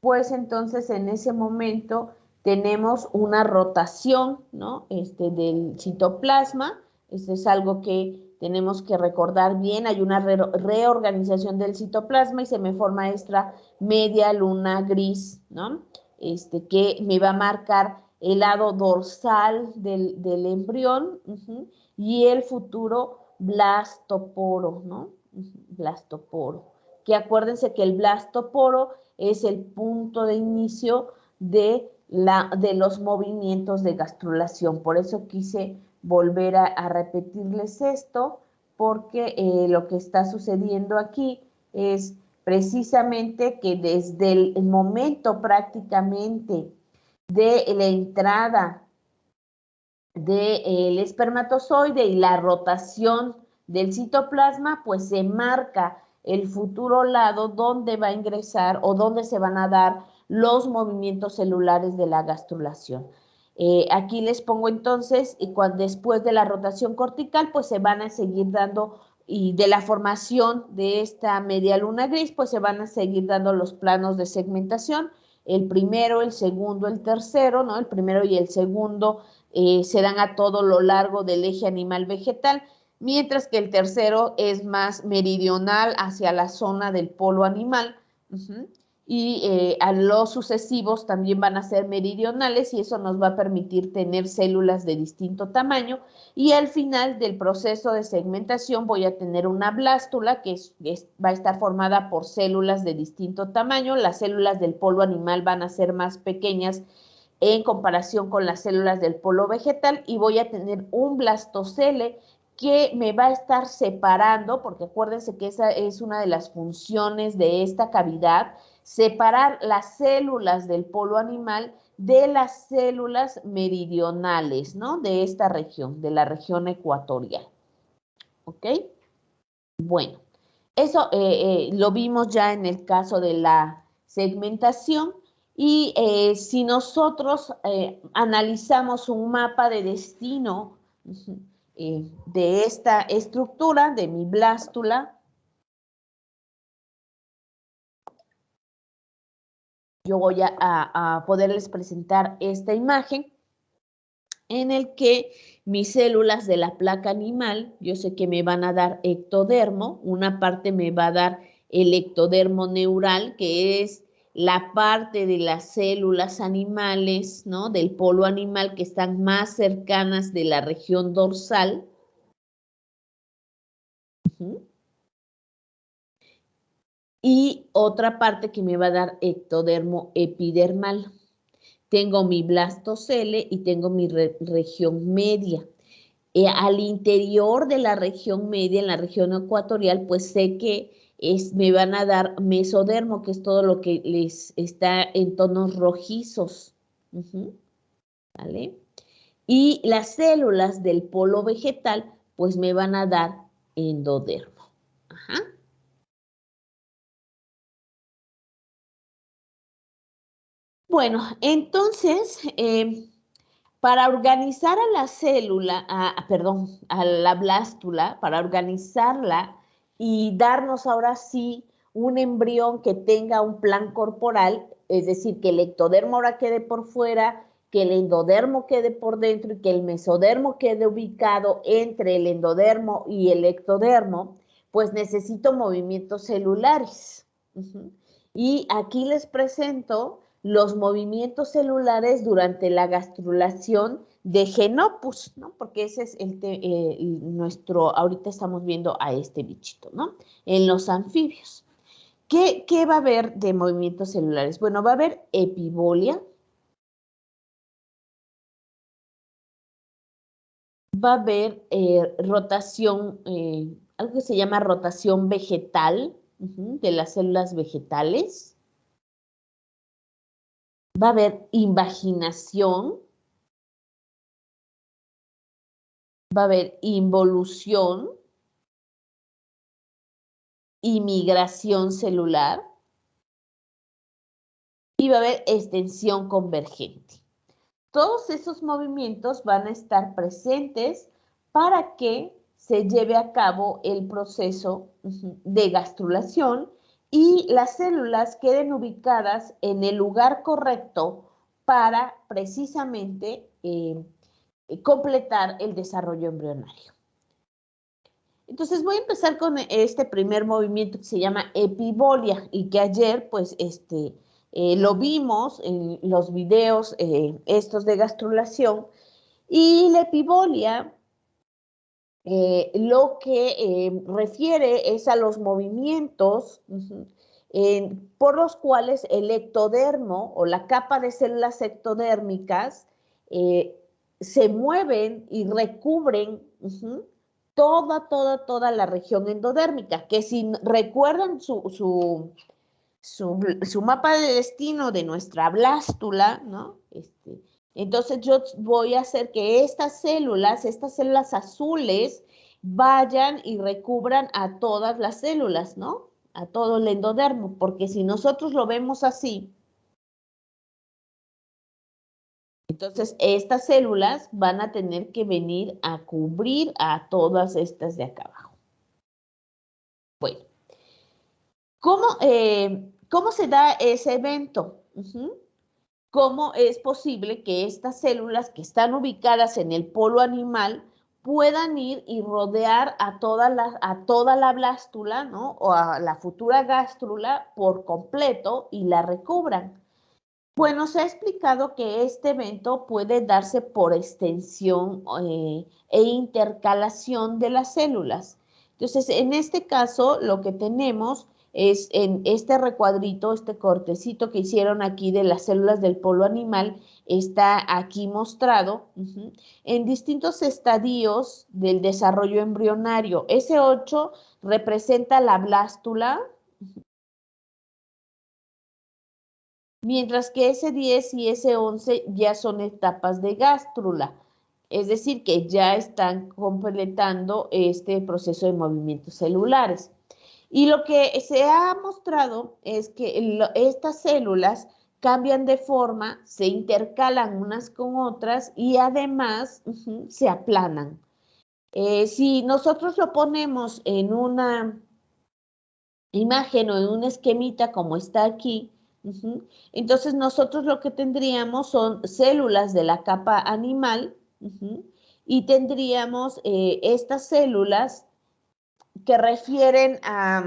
pues entonces en ese momento tenemos una rotación, ¿no? Del citoplasma. Esto es algo que tenemos que recordar bien. Hay una reorganización del citoplasma y se me forma esta media luna gris, ¿no? Que me va a marcar el lado dorsal del embrión y el futuro blastoporo, ¿no? Blastoporo. Que acuérdense que el blastoporo es el punto de inicio de los movimientos de gastrulación. Por eso quise volver a repetirles esto, porque lo que está sucediendo aquí es precisamente que desde el momento prácticamente de la entrada del espermatozoide y la rotación del citoplasma, pues se marca el futuro lado donde va a ingresar o donde se van a dar los movimientos celulares de la gastrulación. Aquí les pongo entonces, después de la rotación cortical, pues se van a seguir dando, y de la formación de esta media luna gris, pues se van a seguir dando los planos de segmentación, el primero, el segundo, el tercero, ¿no? El primero y el segundo se dan a todo lo largo del eje animal vegetal, mientras que el tercero es más meridional hacia la zona del polo animal. Y a los sucesivos también van a ser meridionales y eso nos va a permitir tener células de distinto tamaño. Y al final del proceso de segmentación voy a tener una blástula que va a estar formada por células de distinto tamaño. Las células del polo animal van a ser más pequeñas en comparación con las células del polo vegetal, y voy a tener un blastocele que me va a estar separando, porque acuérdense que esa es una de las funciones de esta cavidad, separar las células del polo animal de las células meridionales, ¿no? De esta región, de la región ecuatorial. ¿Ok? Bueno, eso lo vimos ya en el caso de la segmentación. Y si nosotros analizamos un mapa de destino de esta estructura, de mi blástula, yo voy a poderles presentar esta imagen en el que mis células de la placa animal, yo sé que me van a dar ectodermo, una parte me va a dar el ectodermo neural, que es la parte de las células animales, ¿no? Del polo animal que están más cercanas de la región dorsal. Y otra parte que me va a dar ectodermo epidermal. Tengo mi blastocele y tengo mi región media. Al interior de la región media, en la región ecuatorial, pues sé que me van a dar mesodermo, que es todo lo que les está en tonos rojizos. ¿Vale? Y las células del polo vegetal, pues me van a dar endodermo. Ajá. Bueno, entonces, para organizar a la célula, a la blástula, para organizarla y darnos ahora sí un embrión que tenga un plan corporal, es decir, que el ectodermo ahora quede por fuera, que el endodermo quede por dentro y que el mesodermo quede ubicado entre el endodermo y el ectodermo, pues necesito movimientos celulares. Y aquí les presento los movimientos celulares durante la gastrulación de Genopus, ¿no? Porque ese es nuestro, ahorita estamos viendo a este bichito, ¿no? En los anfibios. ¿Qué va a haber de movimientos celulares? Bueno, va a haber epibolia, va a haber rotación, algo que se llama rotación vegetal, de las células vegetales. Va a haber invaginación, va a haber involución y migración celular, y va a haber extensión convergente. Todos esos movimientos van a estar presentes para que se lleve a cabo el proceso de gastrulación y las células queden ubicadas en el lugar correcto para precisamente completar el desarrollo embrionario. Entonces voy a empezar con este primer movimiento que se llama epibolia y que ayer pues lo vimos en los videos estos de gastrulación. Y la epibolia lo que refiere es a los movimientos por los cuales el ectodermo o la capa de células ectodérmicas se mueven y recubren toda la región endodérmica, que si recuerdan su mapa de destino de nuestra blástula, ¿no? Entonces yo voy a hacer que estas células azules, vayan y recubran a todas las células, ¿no? A todo el endodermo, porque si nosotros lo vemos así, entonces estas células van a tener que venir a cubrir a todas estas de acá abajo. Bueno, ¿cómo se da ese evento? ¿Cómo es posible que estas células que están ubicadas en el polo animal puedan ir y rodear a toda la blástula, ¿no? O a la futura gástrula por completo y la recubran? Bueno, se ha explicado que este evento puede darse por extensión e intercalación de las células. Entonces, en este caso, lo que tenemos es en este recuadrito, este cortecito que hicieron aquí de las células del polo animal, está aquí mostrado en distintos estadios del desarrollo embrionario. Ese 8 representa la blástula, mientras que ese 10 y ese 11 ya son etapas de gástrula, es decir, que ya están completando este proceso de movimientos celulares. Y lo que se ha mostrado es que estas células cambian de forma, se intercalan unas con otras y además se aplanan. Si nosotros lo ponemos en una imagen o en un esquemita como está aquí, entonces nosotros lo que tendríamos son células de la capa animal y tendríamos estas células que refieren a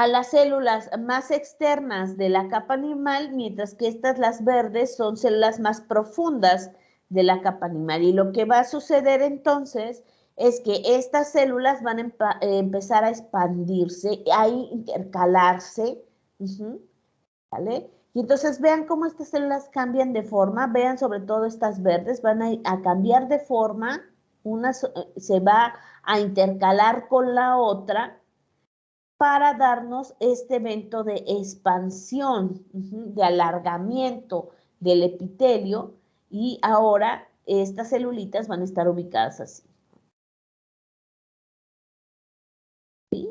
las células más externas de la capa animal, mientras que estas, las verdes, son células más profundas de la capa animal. Y lo que va a suceder entonces es que estas células van a empezar a expandirse, a intercalarse, ¿vale? Y entonces vean cómo estas células cambian de forma, vean sobre todo estas verdes, van a cambiar de forma, una se va a intercalar con la otra, para darnos este evento de expansión, de alargamiento del epitelio, y ahora estas celulitas van a estar ubicadas así. ¿Sí?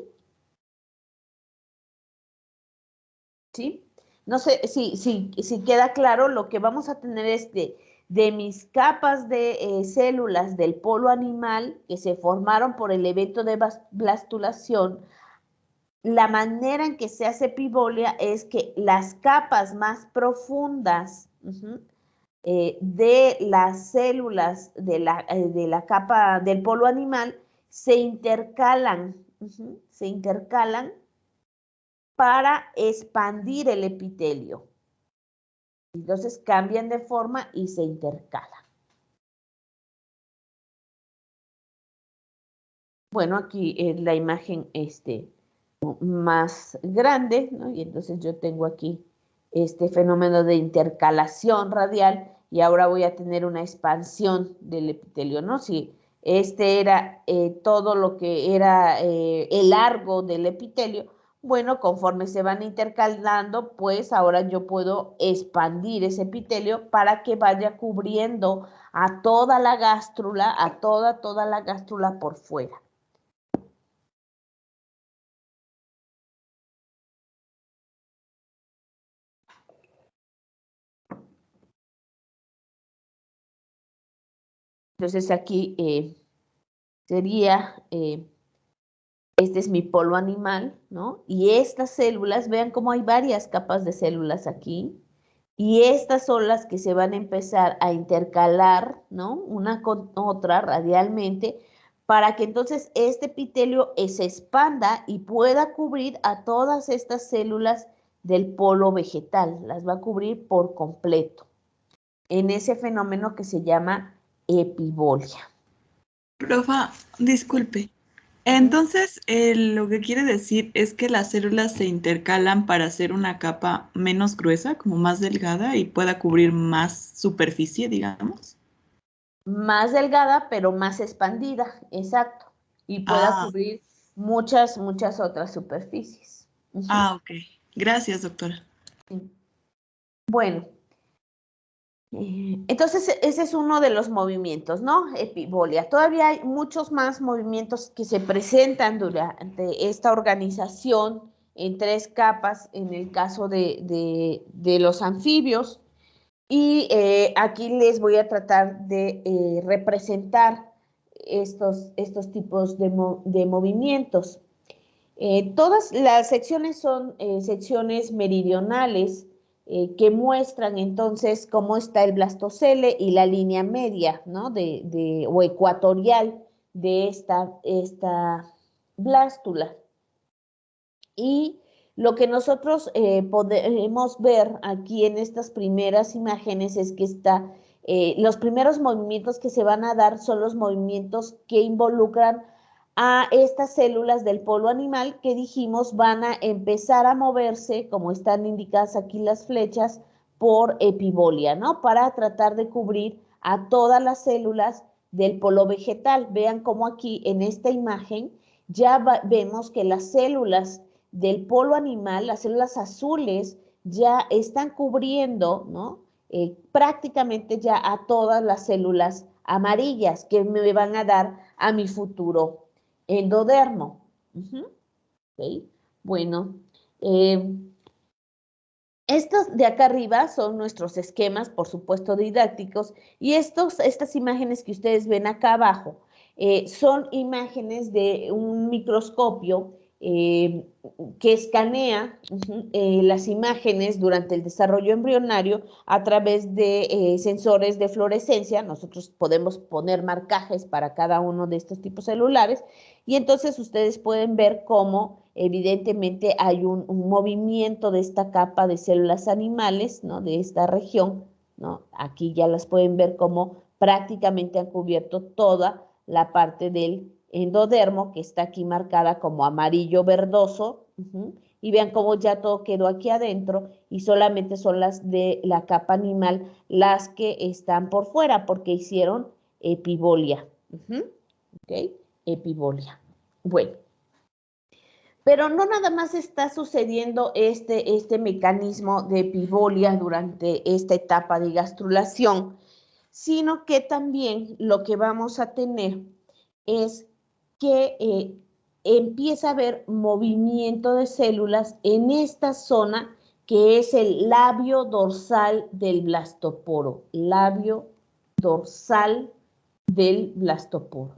¿Sí? No sé si queda claro. Lo que vamos a tener es de mis capas de células del polo animal que se formaron por el evento de blastulación. La manera en que se hace epibolia es que las capas más profundas de las células de la capa del polo animal se intercalan para expandir el epitelio. Entonces cambian de forma y se intercalan. Bueno, aquí es la imagen más grande, ¿no? Y entonces yo tengo aquí este fenómeno de intercalación radial y ahora voy a tener una expansión del epitelio, ¿no? Si este era todo lo que era el largo del epitelio, bueno, conforme se van intercalando, pues ahora yo puedo expandir ese epitelio para que vaya cubriendo a toda la gástrula, a toda la gástrula por fuera. Entonces aquí sería, este es mi polo animal, ¿no? Y estas células, vean cómo hay varias capas de células aquí, y estas son las que se van a empezar a intercalar, ¿no? Una con otra radialmente, para que entonces este epitelio se expanda y pueda cubrir a todas estas células del polo vegetal, las va a cubrir por completo, en ese fenómeno que se llama epibolia. Profa, disculpe. Entonces, lo que quiere decir es que las células se intercalan para hacer una capa menos gruesa, como más delgada y pueda cubrir más superficie, digamos. Más delgada, pero más expandida, exacto. Y pueda cubrir muchas otras superficies. Ok. Gracias, doctora. Bueno, entonces ese es uno de los movimientos, ¿no? Epibolia. Todavía hay muchos más movimientos que se presentan durante esta organización en 3 capas, en el caso de los anfibios. Y aquí les voy a tratar de representar estos tipos de movimientos. Todas las secciones son secciones meridionales que muestran entonces cómo está el blastocele y la línea media, ¿no? O ecuatorial de esta blástula. Y lo que nosotros podemos ver aquí en estas primeras imágenes es que los primeros movimientos que se van a dar son los movimientos que involucran a estas células del polo animal que dijimos van a empezar a moverse, como están indicadas aquí las flechas, por epibolia, ¿no? Para tratar de cubrir a todas las células del polo vegetal. Vean cómo aquí en esta imagen ya vemos que las células del polo animal, las células azules, ya están cubriendo, ¿no? Prácticamente ya a todas las células amarillas que me van a dar a mi futuro endodermo. ¿Okay? Bueno, estos de acá arriba son nuestros esquemas, por supuesto, didácticos, y estas imágenes que ustedes ven acá abajo son imágenes de un microscopio que escanea las imágenes durante el desarrollo embrionario a través de sensores de fluorescencia. Nosotros podemos poner marcajes para cada uno de estos tipos celulares y entonces ustedes pueden ver cómo evidentemente hay un movimiento de esta capa de células animales, ¿no? De esta región, ¿no? Aquí ya las pueden ver como prácticamente han cubierto toda la parte del endodermo, que está aquí marcada como amarillo verdoso, y vean cómo ya todo quedó aquí adentro y solamente son las de la capa animal las que están por fuera porque hicieron epibolia. ¿Ok? Epibolia. Bueno. Pero no nada más está sucediendo este mecanismo de epibolia durante esta etapa de gastrulación, sino que también lo que vamos a tener es que empieza a haber movimiento de células en esta zona que es el labio dorsal del blastoporo, labio dorsal del blastoporo.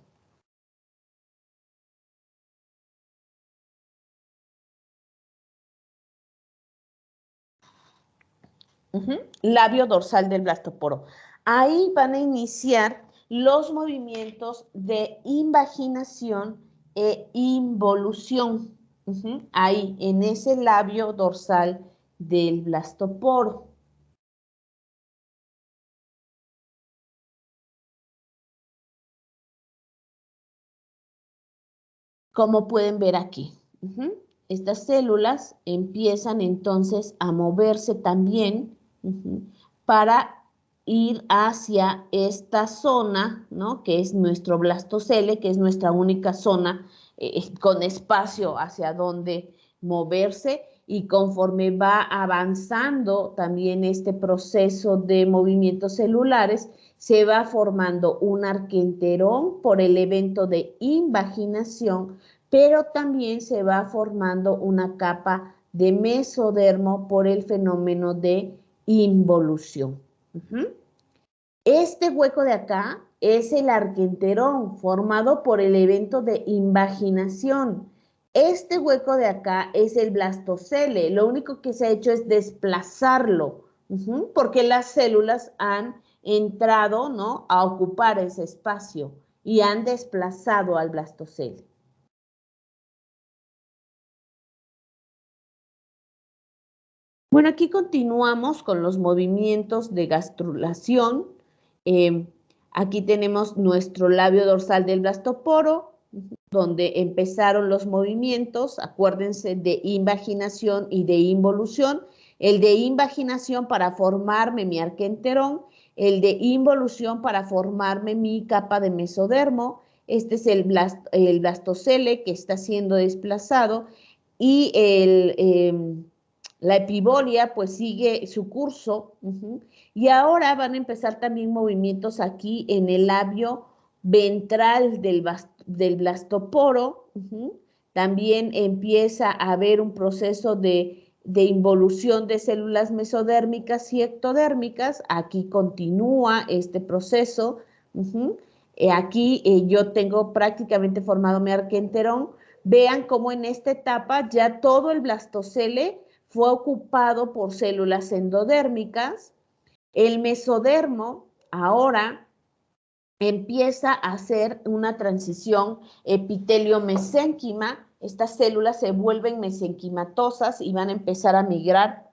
Labio dorsal del blastoporo. Ahí van a iniciar los movimientos de invaginación e involución. Ahí, en ese labio dorsal del blastoporo. Como pueden ver aquí. Estas células empiezan entonces a moverse también para ir hacia esta zona, ¿no? Que es nuestro blastocele, que es nuestra única zona con espacio hacia donde moverse, y conforme va avanzando también este proceso de movimientos celulares, se va formando un arquenterón por el evento de invaginación, pero también se va formando una capa de mesodermo por el fenómeno de involución. Este hueco de acá es el arquenterón formado por el evento de invaginación. Este hueco de acá es el blastocele. Lo único que se ha hecho es desplazarlo, porque las células han entrado, ¿no?, a ocupar ese espacio y han desplazado al blastocele. Bueno, aquí continuamos con los movimientos de gastrulación. Aquí tenemos nuestro labio dorsal del blastoporo, donde empezaron los movimientos, acuérdense, de invaginación y de involución. El de invaginación para formarme mi arquenterón, el de involución para formarme mi capa de mesodermo. Este es el blastocele que está siendo desplazado y la epibolia pues sigue su curso y ahora van a empezar también movimientos aquí en el labio ventral del blastoporo. También empieza a haber un proceso de involución de células mesodérmicas y ectodérmicas. Aquí continúa este proceso. Aquí yo tengo prácticamente formado mi arquenterón. Vean cómo en esta etapa ya todo el blastocele fue ocupado por células endodérmicas. El mesodermo ahora empieza a hacer una transición epitelio-mesénquima. Estas células se vuelven mesenquimatosas y van a empezar a migrar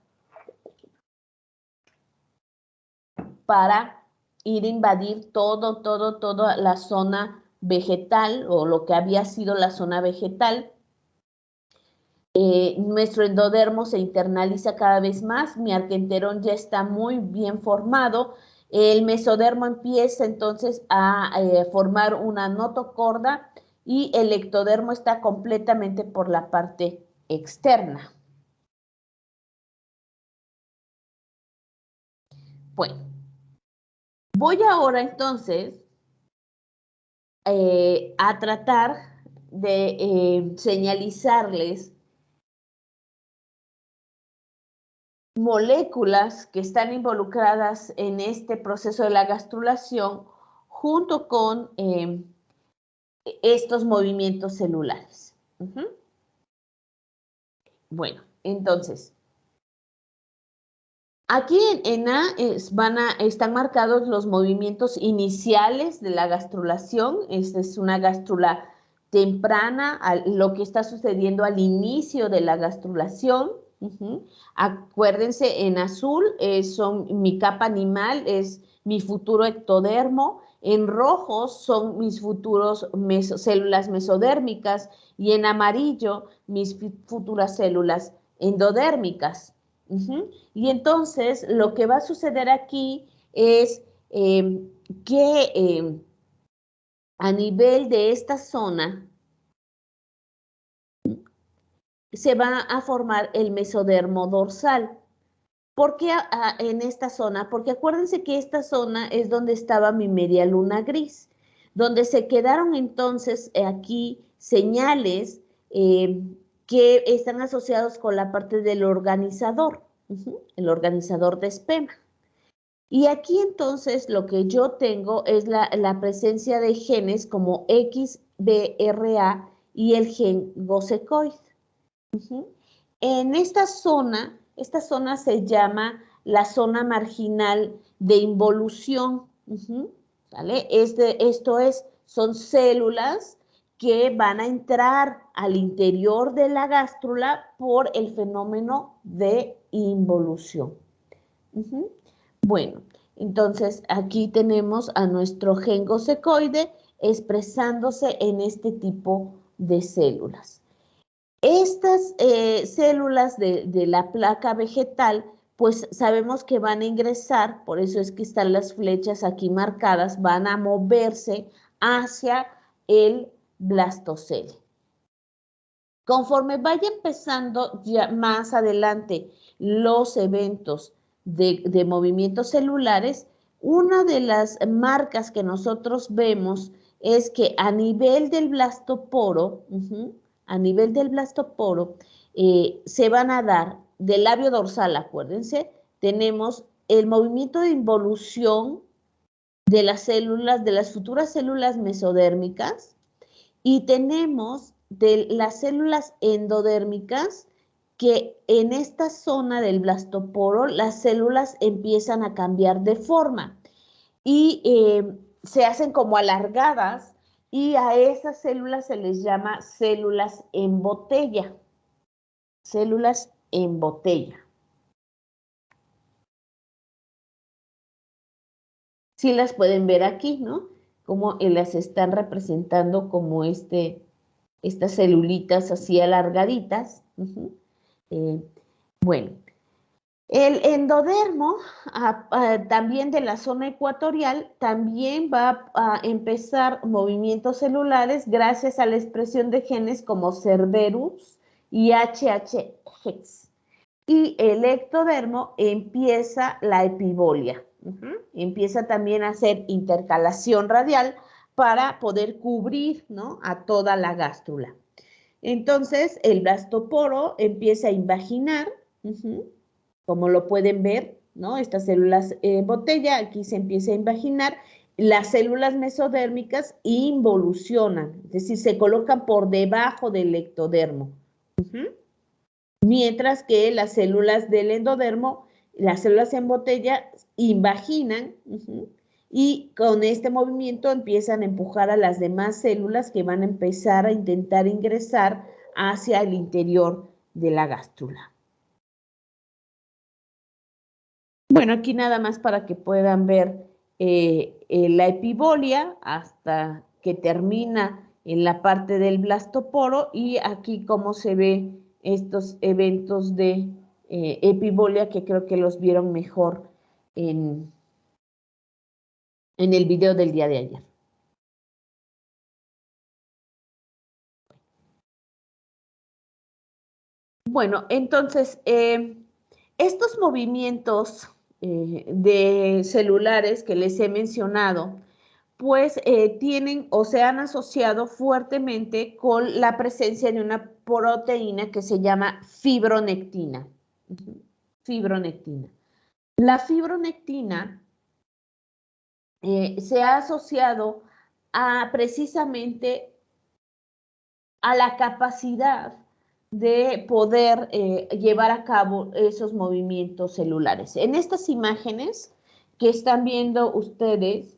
para ir a invadir toda la zona vegetal o lo que había sido la zona vegetal. Nuestro endodermo se internaliza cada vez más, mi arquenterón ya está muy bien formado, el mesodermo empieza entonces a formar una notocorda y el ectodermo está completamente por la parte externa. Bueno, voy ahora entonces a tratar de señalizarles moléculas que están involucradas en este proceso de la gastrulación junto con estos movimientos celulares. Bueno, entonces, aquí en A están marcados los movimientos iniciales de la gastrulación. Esta es una gastrula temprana, lo que está sucediendo al inicio de la gastrulación. Acuérdense, en azul son mi capa animal, es mi futuro ectodermo. En rojo son mis futuros células mesodérmicas y en amarillo mis futuras células endodérmicas. Y entonces lo que va a suceder aquí es que a nivel de esta zona se va a formar el mesodermo dorsal. ¿Por qué en esta zona? Porque acuérdense que esta zona es donde estaba mi media luna gris, donde se quedaron entonces aquí señales que están asociados con la parte del organizador, el organizador de espema. Y aquí entonces lo que yo tengo es la presencia de genes como XBRA y el gen gosecoid. En esta zona se llama la zona marginal de involución. ¿Vale? Son células que van a entrar al interior de la gástrula por el fenómeno de involución. Bueno, entonces aquí tenemos a nuestro gen gosecoide expresándose en este tipo de células. Estas células de la placa vegetal, pues sabemos que van a ingresar, por eso es que están las flechas aquí marcadas, van a moverse hacia el blastocele. Conforme vaya empezando ya más adelante los eventos de movimientos celulares, una de las marcas que nosotros vemos es que a nivel del blastoporo, se van a dar del labio dorsal, acuérdense, tenemos el movimiento de involución de las células, de las futuras células mesodérmicas, y tenemos de las células endodérmicas que en esta zona del blastoporo las células empiezan a cambiar de forma y se hacen como alargadas y a esas células se les llama células en botella. Células en botella. Sí las pueden ver aquí, ¿no? Como las están representando como estas celulitas así alargaditas. Bueno, el endodermo, también de la zona ecuatorial, también va a empezar movimientos celulares gracias a la expresión de genes como Cerberus y HH-Hex. Y el ectodermo empieza la epibolia. Empieza también a hacer intercalación radial para poder cubrir, ¿no?, a toda la gástrula. Entonces, el blastoporo empieza a invaginar, como lo pueden ver, ¿no? Estas células en botella, aquí se empieza a invaginar. Las células mesodérmicas involucionan, es decir, se colocan por debajo del ectodermo. Mientras que las células del endodermo, las células en botella, invaginan y con este movimiento empiezan a empujar a las demás células que van a empezar a intentar ingresar hacia el interior de la gástrula. Bueno, aquí nada más para que puedan ver la epibolia hasta que termina en la parte del blastoporo, y aquí cómo se ve estos eventos de epibolia, que creo que los vieron mejor en el video del día de ayer. Bueno, entonces, estos movimientos de celulares que les he mencionado, pues tienen o se han asociado fuertemente con la presencia de una proteína que se llama fibronectina. Fibronectina. La fibronectina se ha asociado precisamente a la capacidad de poder llevar a cabo esos movimientos celulares. En estas imágenes que están viendo ustedes,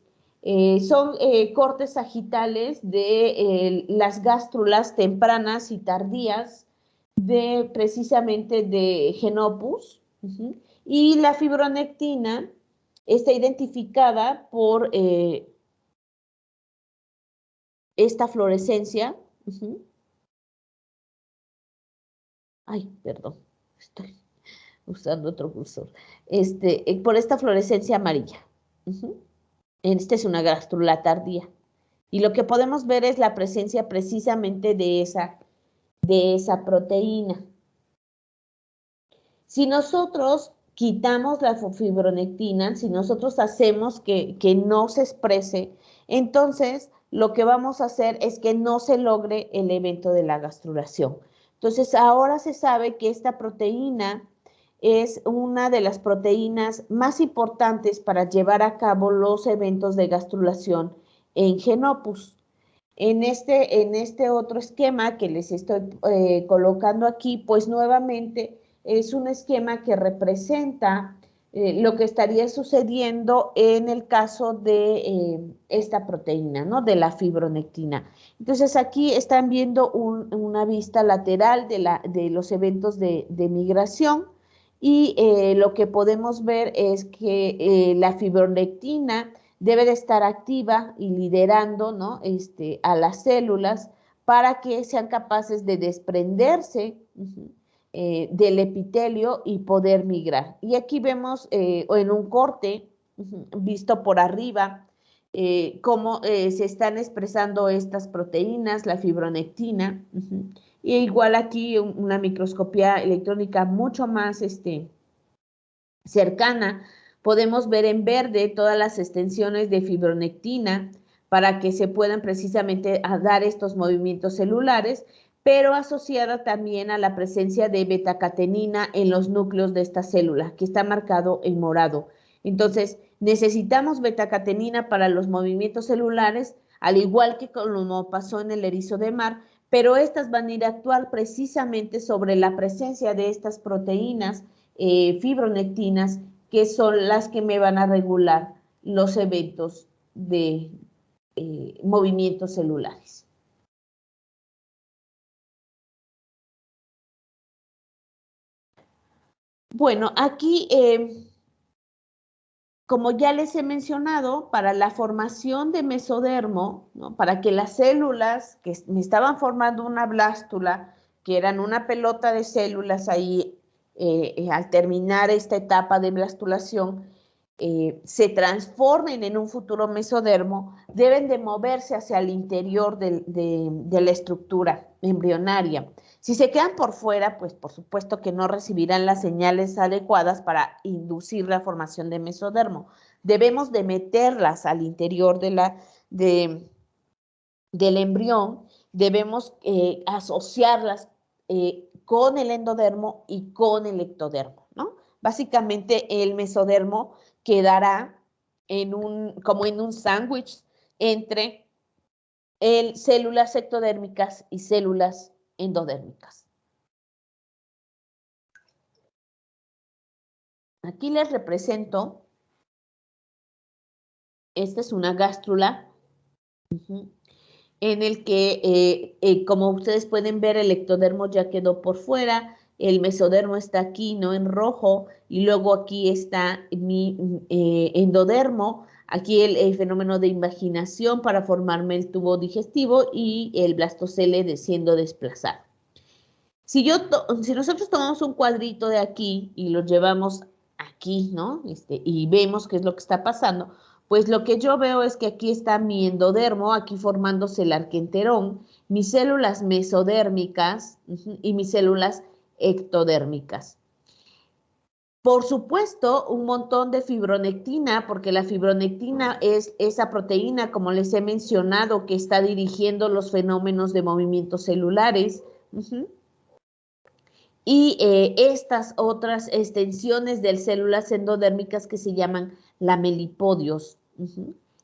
son cortes sagitales de las gástrulas tempranas y tardías de precisamente de Genopus, y la fibronectina está identificada por esta fluorescencia. Ay, perdón, estoy usando otro cursor. Por esta fluorescencia amarilla. Esta es una gástrula tardía. Y lo que podemos ver es la presencia precisamente de esa proteína. Si nosotros quitamos la fibronectina, si nosotros hacemos que no se exprese, entonces lo que vamos a hacer es que no se logre el evento de la gastrulación. Entonces, ahora se sabe que esta proteína es una de las proteínas más importantes para llevar a cabo los eventos de gastrulación en Genopus. En este otro esquema que les estoy colocando aquí, pues nuevamente es un esquema que representa lo que estaría sucediendo en el caso de esta proteína, ¿no? De la fibronectina. Entonces aquí están viendo una vista lateral de los eventos de migración, y lo que podemos ver es que la fibronectina debe de estar activa y liderando, ¿no? A las células para que sean capaces de desprenderse del epitelio y poder migrar. Y aquí vemos en un corte visto por arriba cómo se están expresando estas proteínas, la fibronectina. Y igual aquí una microscopía electrónica mucho más cercana, podemos ver en verde todas las extensiones de fibronectina para que se puedan precisamente dar estos movimientos celulares, pero asociada también a la presencia de betacatenina en los núcleos de esta célula, que está marcado en morado. Entonces, necesitamos betacatenina para los movimientos celulares, al igual que como pasó en el erizo de mar, pero estas van a ir a actuar precisamente sobre la presencia de estas proteínas fibronectinas, que son las que me van a regular los eventos de movimientos celulares. Bueno, aquí, como ya les he mencionado, para la formación de mesodermo, ¿no? Para que las células que me estaban formando una blástula, que eran una pelota de células ahí, al terminar esta etapa de blastulación, se transformen en un futuro mesodermo, deben de moverse hacia el interior de la estructura embrionaria. Si se quedan por fuera, pues por supuesto que no recibirán las señales adecuadas para inducir la formación de mesodermo. Debemos de meterlas al interior del embrión, debemos asociarlas con el endodermo y con el ectodermo, ¿no? Básicamente el mesodermo quedará como en un sándwich entre células ectodérmicas y células endodérmicas. Aquí les represento, esta es una gástrula, en el que, como ustedes pueden ver, el ectodermo ya quedó por fuera, el mesodermo está aquí, ¿no? En rojo, y luego aquí está mi endodermo, aquí el fenómeno de invaginación para formarme el tubo digestivo y el blastocele siendo desplazado. Si nosotros tomamos un cuadrito de aquí y lo llevamos aquí, ¿no? Y vemos qué es lo que está pasando, pues lo que yo veo es que aquí está mi endodermo, aquí formándose el arquenterón, mis células mesodérmicas y mis células ectodérmicas. Por supuesto, un montón de fibronectina, porque la fibronectina es esa proteína, como les he mencionado, que está dirigiendo los fenómenos de movimientos celulares. Y estas otras extensiones de células endodérmicas que se llaman lamelipodios.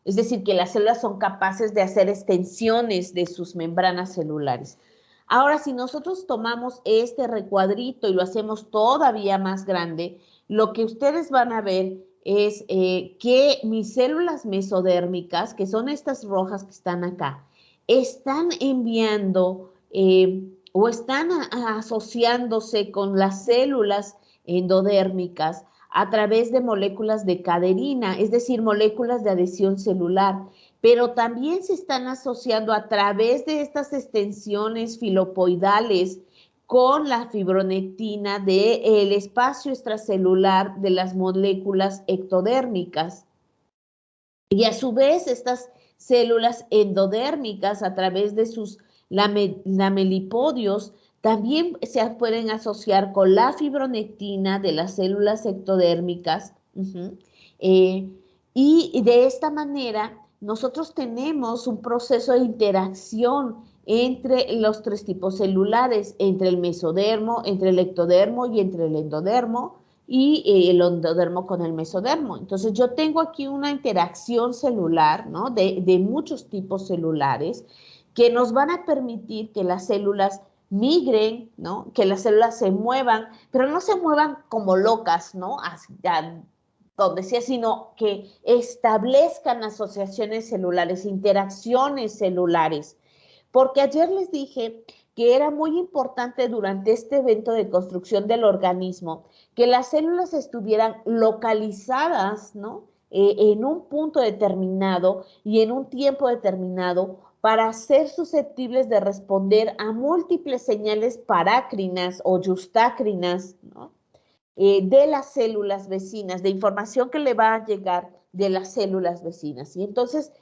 Es decir, que las células son capaces de hacer extensiones de sus membranas celulares. Ahora, si nosotros tomamos este recuadrito y lo hacemos todavía más grande, lo que ustedes van a ver es que mis células mesodérmicas, que son estas rojas que están acá, están enviando o están asociándose con las células endodérmicas a través de moléculas de caderina, es decir, moléculas de adhesión celular, pero también se están asociando a través de estas extensiones filopoidales con la fibronectina del espacio extracelular de las moléculas ectodérmicas. Y a su vez, estas células endodérmicas, a través de sus lamelipodios, también se pueden asociar con la fibronectina de las células ectodérmicas. Y de esta manera, nosotros tenemos un proceso de interacción entre los tres tipos celulares, entre el mesodermo, entre el ectodermo y entre el endodermo, y el endodermo con el mesodermo. Entonces, yo tengo aquí una interacción celular, ¿no? de muchos tipos celulares que nos van a permitir que las células migren, ¿no? Que las células se muevan, pero no se muevan como locas, ¿no? Donde sea, sino que establezcan asociaciones celulares, interacciones celulares. Porque ayer les dije que era muy importante durante este evento de construcción del organismo que las células estuvieran localizadas, ¿no? En un punto determinado y en un tiempo determinado para ser susceptibles de responder a múltiples señales parácrinas o justácrinas, ¿no? De las células vecinas, de información que le va a llegar de las células vecinas. Y entonces,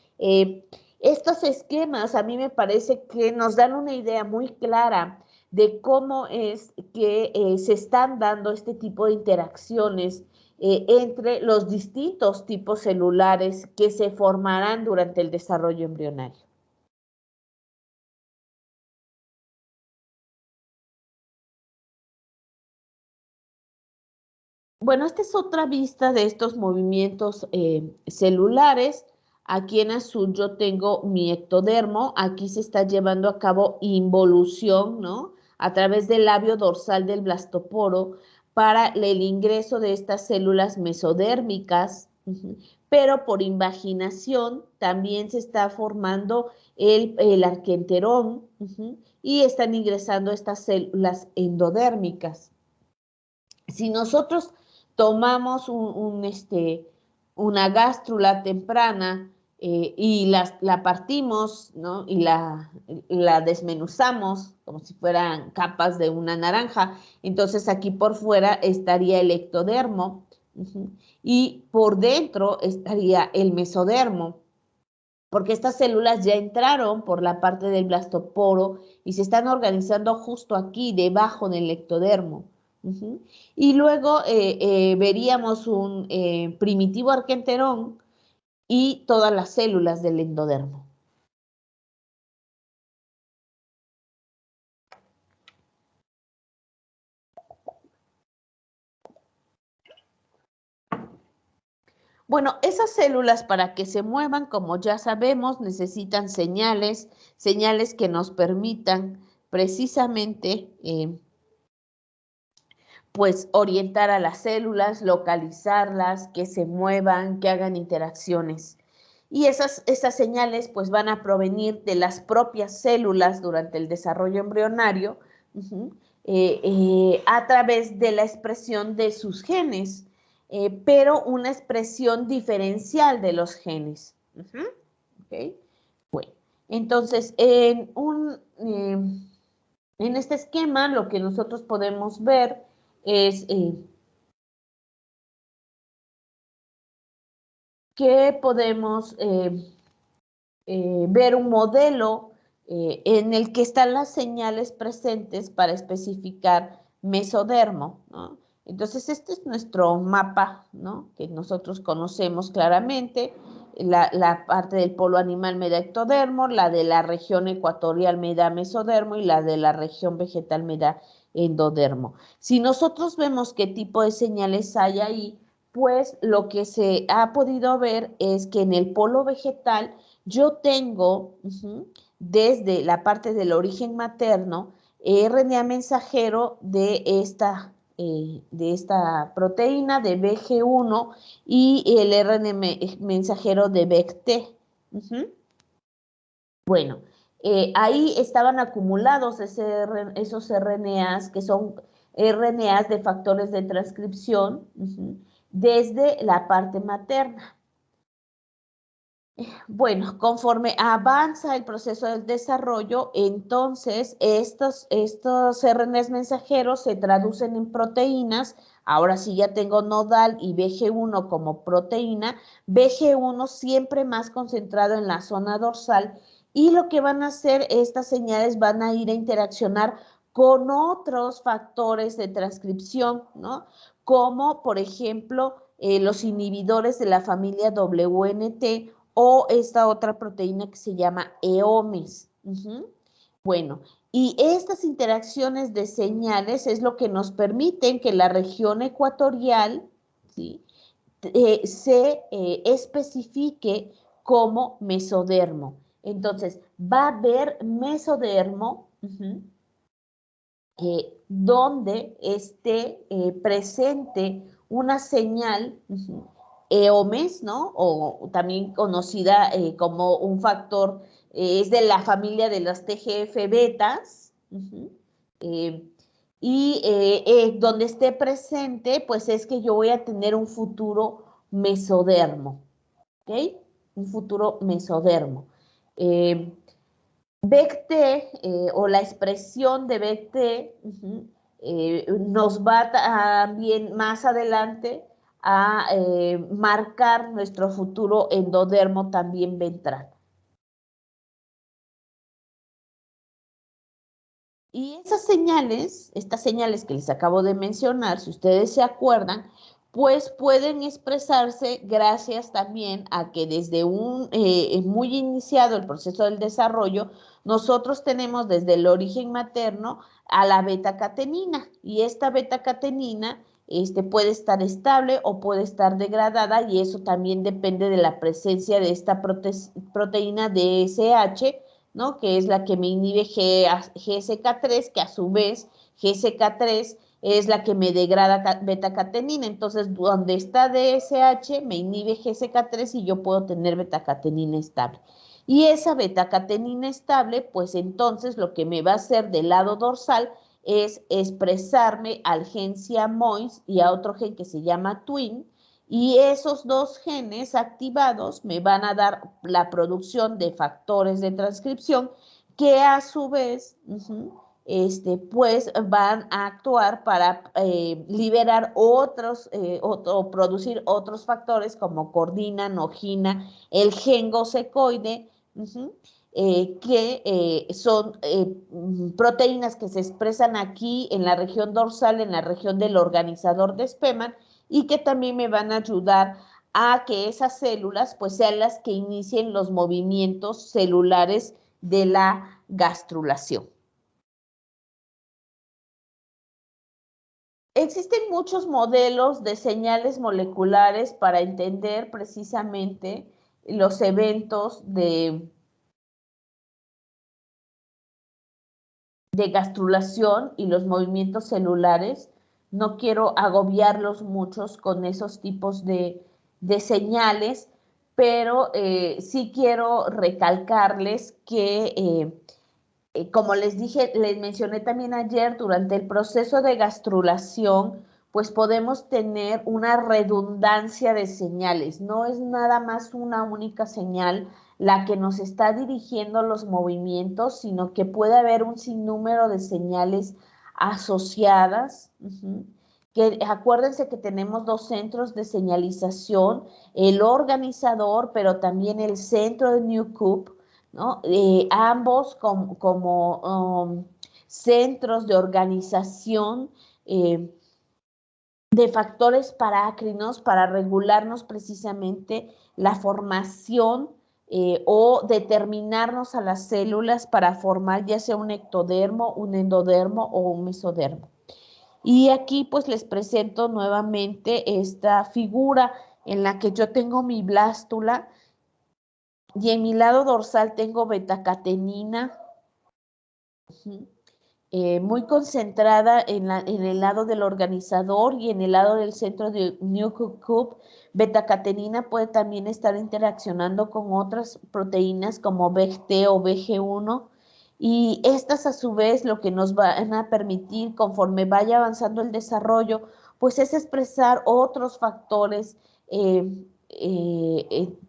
estos esquemas a mí me parece que nos dan una idea muy clara de cómo es que se están dando este tipo de interacciones entre los distintos tipos celulares que se formarán durante el desarrollo embrionario. Bueno, esta es otra vista de estos movimientos celulares. Aquí en azul yo tengo mi ectodermo. Aquí se está llevando a cabo involución, ¿no? A través del labio dorsal del blastoporo para el ingreso de estas células mesodérmicas. Pero por invaginación también se está formando el arquenterón y están ingresando estas células endodérmicas. Si nosotros tomamos una gástrula temprana y la partimos, ¿no? Y la desmenuzamos como si fueran capas de una naranja, entonces aquí por fuera estaría el ectodermo y por dentro estaría el mesodermo, porque estas células ya entraron por la parte del blastoporo y se están organizando justo aquí, debajo del ectodermo. Y luego veríamos un primitivo arquenterón y todas las células del endodermo. Bueno, esas células para que se muevan, como ya sabemos, necesitan señales que nos permitan precisamente pues orientar a las células, localizarlas, que se muevan, que hagan interacciones. Y esas señales pues van a provenir de las propias células durante el desarrollo embrionario, a través de la expresión de sus genes, pero una expresión diferencial de los genes. ¿Okay? Bueno, entonces, en este esquema lo que nosotros podemos ver es que podemos ver un modelo en el que están las señales presentes para especificar mesodermo, ¿no? Entonces, este es nuestro mapa, ¿no? Que nosotros conocemos claramente. La parte del polo animal me da ectodermo, la de la región ecuatorial me da mesodermo y la de la región vegetal me da endodermo. Si nosotros vemos qué tipo de señales hay ahí, pues lo que se ha podido ver es que en el polo vegetal yo tengo desde la parte del origen materno RNA mensajero de esta proteína de BG1 y el RNA mensajero de BECT. Bueno, ahí estaban acumulados esos RNAs que son RNAs de factores de transcripción desde la parte materna. Bueno, conforme avanza el proceso del desarrollo, entonces estos RNAs mensajeros se traducen en proteínas. Ahora sí ya tengo nodal y BG1 como proteína, BG1 siempre más concentrado en la zona dorsal, y lo que van a hacer estas señales van a ir a interaccionar con otros factores de transcripción, ¿no? Como por ejemplo los inhibidores de la familia WNT o esta otra proteína que se llama EOMES. Bueno, y estas interacciones de señales es lo que nos permiten que la región ecuatorial, ¿sí?, se especifique como mesodermo. Entonces, va a haber mesodermo donde esté presente una señal EOMES, ¿no? O también conocida como un factor, es de la familia de las TGF-betas, y donde esté presente, pues es que yo voy a tener un futuro mesodermo, ¿ok? Un futuro mesodermo. BECT o la expresión de BECT nos va también más adelante a marcar nuestro futuro endodermo también ventral. Y estas señales que les acabo de mencionar, si ustedes se acuerdan, pues pueden expresarse gracias también a que desde muy iniciado el proceso del desarrollo, nosotros tenemos desde el origen materno a la beta-catenina, y esta beta-catenina puede estar estable o puede estar degradada, y eso también depende de la presencia de esta proteína DSH, ¿no? Que es la que me inhibe GSK3, que a su vez GSK3 es la que me degrada beta-catenina. Entonces, donde está DSH, me inhibe GSK3 y yo puedo tener beta-catenina estable. Y esa beta-catenina estable, pues entonces lo que me va a hacer del lado dorsal es expresarme al gen SIAMOIS y a otro gen que se llama TWIN, y esos dos genes activados me van a dar la producción de factores de transcripción que a su vez pues van a actuar para liberar otros o producir otros factores como cordina, nogina, el gen gosecoide, que son proteínas que se expresan aquí en la región dorsal, en la región del organizador de Spemann, y que también me van a ayudar a que esas células pues sean las que inicien los movimientos celulares de la gastrulación. Existen muchos modelos de señales moleculares para entender precisamente los eventos de gastrulación y los movimientos celulares. No quiero agobiarlos muchos con esos tipos de señales, pero sí quiero recalcarles que como les dije, les mencioné también ayer, durante el proceso de gastrulación, pues podemos tener una redundancia de señales. No es nada más una única señal la que nos está dirigiendo los movimientos, sino que puede haber un sinnúmero de señales asociadas. Que acuérdense que tenemos dos centros de señalización, el organizador, pero también el centro de Newcomb, ¿no? Ambos como centros de organización de factores parácrinos para regularnos precisamente la formación o determinarnos a las células para formar ya sea un ectodermo, un endodermo o un mesodermo. Y aquí pues les presento nuevamente esta figura en la que yo tengo mi blástula y en mi lado dorsal tengo betacatenina, muy concentrada en el lado del organizador y en el lado del centro de Newcomb. Betacatenina puede también estar interaccionando con otras proteínas como BGT o BG1, y estas a su vez lo que nos van a permitir conforme vaya avanzando el desarrollo, pues es expresar otros factores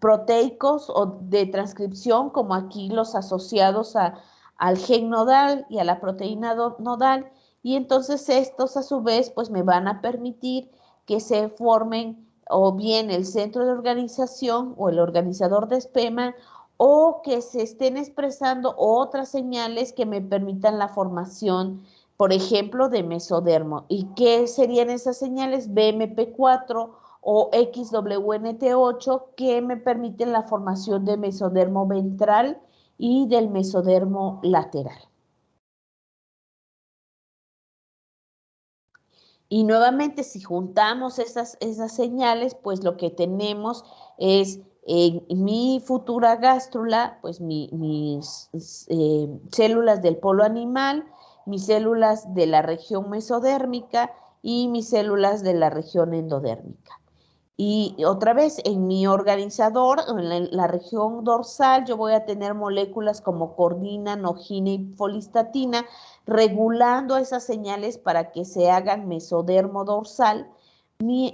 proteicos o de transcripción, como aquí los asociados al gen nodal y a la proteína nodal, y entonces estos a su vez pues me van a permitir que se formen o bien el centro de organización o el organizador de esperma, o que se estén expresando otras señales que me permitan la formación, por ejemplo, de mesodermo. ¿Y qué serían esas señales? BMP4 o XWNT8, que me permiten la formación de mesodermo ventral y del mesodermo lateral. Y nuevamente, si juntamos esas señales, pues lo que tenemos es mi futura gástrula, pues mis células del polo animal, mis células de la región mesodérmica y mis células de la región endodérmica. Y otra vez, en mi organizador, en la región dorsal, yo voy a tener moléculas como cordina, nogina y folistatina, regulando esas señales para que se hagan mesodermo dorsal,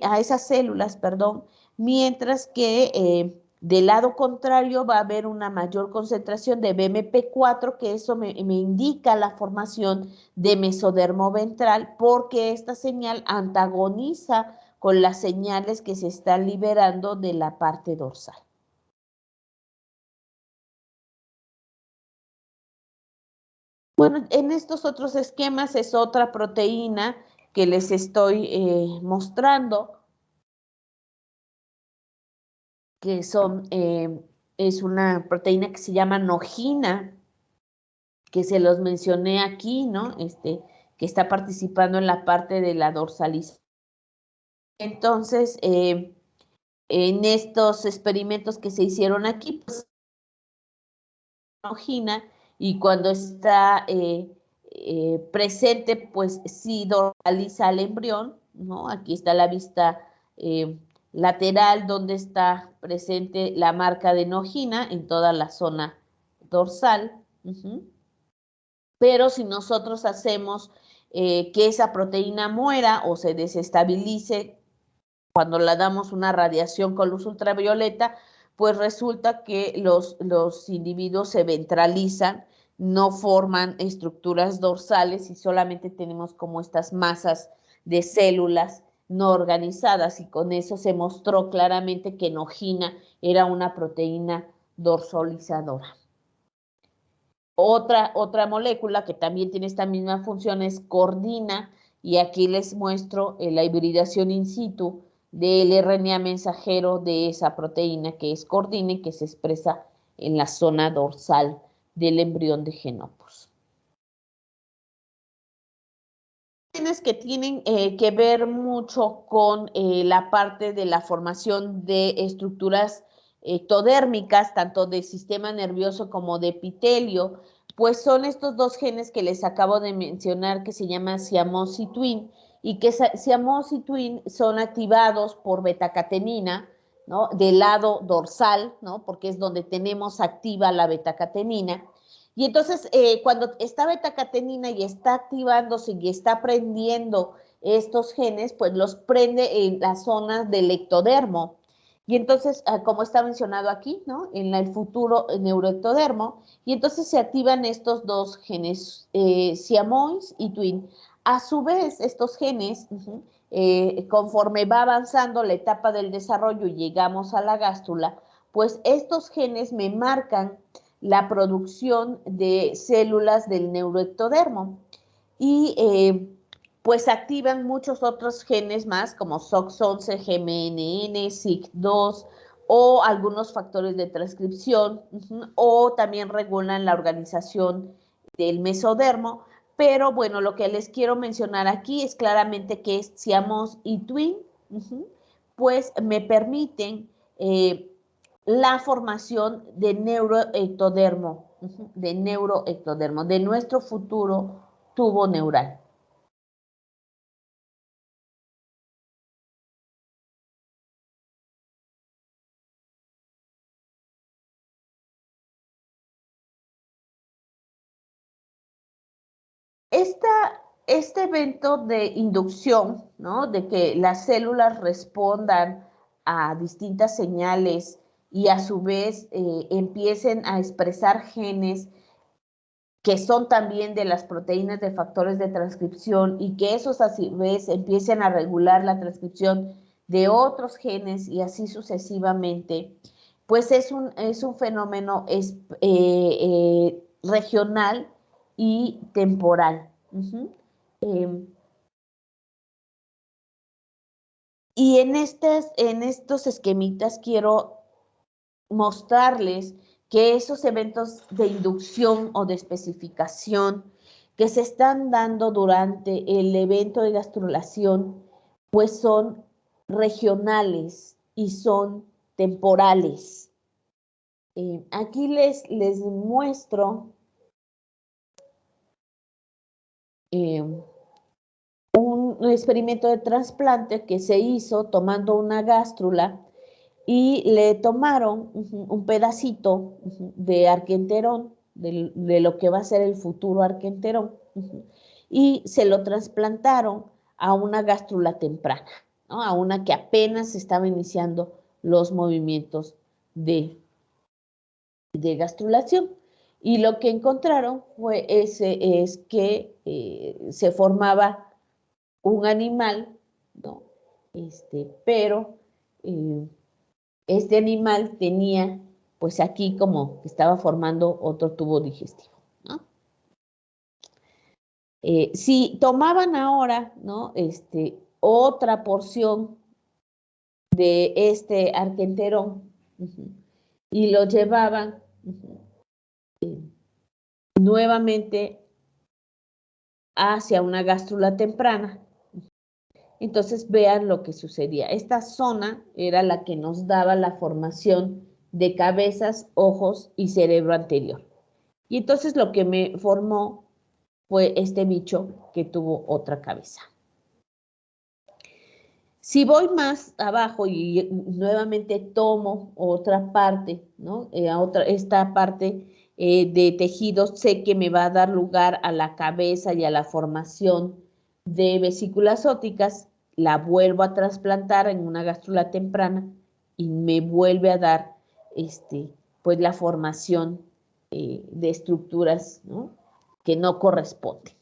a esas células, perdón, mientras que del lado contrario va a haber una mayor concentración de BMP4, que eso me indica la formación de mesodermo ventral, porque esta señal antagoniza con las señales que se están liberando de la parte dorsal. Bueno, en estos otros esquemas es otra proteína que les estoy mostrando, que es una proteína que se llama nogina, que se los mencioné aquí, ¿no? Que está participando en la parte de la dorsalización. Entonces, en estos experimentos que se hicieron aquí, pues, nogina, y cuando está presente, pues sí dorsaliza al embrión, ¿no? Aquí está la vista lateral donde está presente la marca de nogina en toda la zona dorsal. Pero si nosotros hacemos que esa proteína muera o se desestabilice cuando la damos una radiación con luz ultravioleta, pues resulta que los individuos se ventralizan, no forman estructuras dorsales y solamente tenemos como estas masas de células no organizadas, y con eso se mostró claramente que nogina era una proteína dorsalizadora. Otra molécula que también tiene esta misma función es cordina, y aquí les muestro la hibridación in situ del RNA mensajero de esa proteína que es cordina y que se expresa en la zona dorsal del embrión de Genopus. Que tienen que ver mucho con la parte de la formación de estructuras ectodérmicas, tanto del sistema nervioso como de epitelio, pues son estos dos genes que les acabo de mencionar, que se llaman siamositwin, y que siamositwin son activados por betacatenina, ¿no? Del lado dorsal, ¿no? Porque es donde tenemos activa la betacatenina, Y entonces, cuando está beta-catenina y está activándose y está prendiendo estos genes, pues los prende en las zonas del ectodermo. Y entonces, como está mencionado aquí, ¿no? En el futuro neuroectodermo, y entonces se activan estos dos genes, siamois y twin. A su vez, estos genes, conforme va avanzando la etapa del desarrollo y llegamos a la gástrula, pues estos genes me marcan la producción de células del neuroectodermo y pues activan muchos otros genes más como SOX11, GMNN, SIC2 o algunos factores de transcripción o también regulan la organización del mesodermo. Pero bueno, lo que les quiero mencionar aquí es claramente que Siamos y Twin, pues me permiten la formación de neuroectodermo, de nuestro futuro tubo neural. Este evento de inducción, ¿no? De que las células respondan a distintas señales y a su vez empiecen a expresar genes que son también de las proteínas de factores de transcripción y que esos a su vez empiecen a regular la transcripción de otros genes y así sucesivamente, pues es un fenómeno regional y temporal. Y en estos esquemitas quiero mostrarles que esos eventos de inducción o de especificación que se están dando durante el evento de gastrulación, pues son regionales y son temporales. Aquí les muestro un experimento de trasplante que se hizo tomando una gástrula y le tomaron un pedacito de arquenterón, de lo que va a ser el futuro arquenterón, y se lo trasplantaron a una gástrula temprana, ¿no? A una que apenas estaba iniciando los movimientos de gastrulación. Y lo que encontraron es que se formaba un animal, ¿no? Pero este animal tenía, pues aquí como que estaba formando otro tubo digestivo, ¿no? Si tomaban ahora, ¿no? Otra porción de este arquenterón y lo llevaban nuevamente hacia una gástrula temprana, entonces vean lo que sucedía. Esta zona era la que nos daba la formación de cabezas, ojos y cerebro anterior. Y entonces lo que me formó fue este bicho que tuvo otra cabeza. Si voy más abajo y nuevamente tomo otra parte, ¿no? Esta parte de tejidos, sé que me va a dar lugar a la cabeza y a la formación de vesículas ópticas, la vuelvo a trasplantar en una gástrula temprana y me vuelve a dar pues la formación de estructuras, ¿no? Que no corresponden.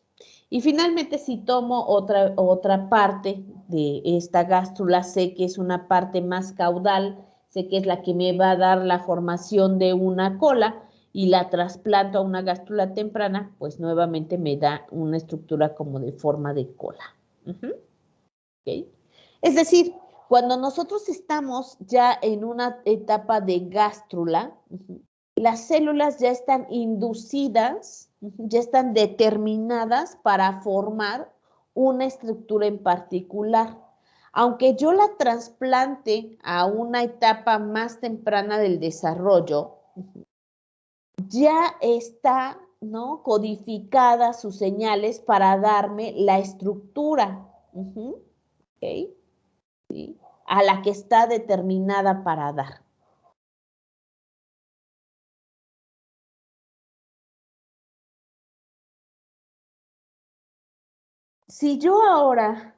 Y finalmente, si tomo otra parte de esta gástrula, sé que es una parte más caudal, sé que es la que me va a dar la formación de una cola y la trasplanto a una gástrula temprana, pues nuevamente me da una estructura como de forma de cola. ¿Okay? Es decir, cuando nosotros estamos ya en una etapa de gástrula, las células ya están inducidas, ya están determinadas para formar una estructura en particular. Aunque yo la trasplante a una etapa más temprana del desarrollo, ya está, ¿no? Codificada sus señales para darme la estructura, ¿okay? ¿Sí? A la que está determinada para dar. Si yo ahora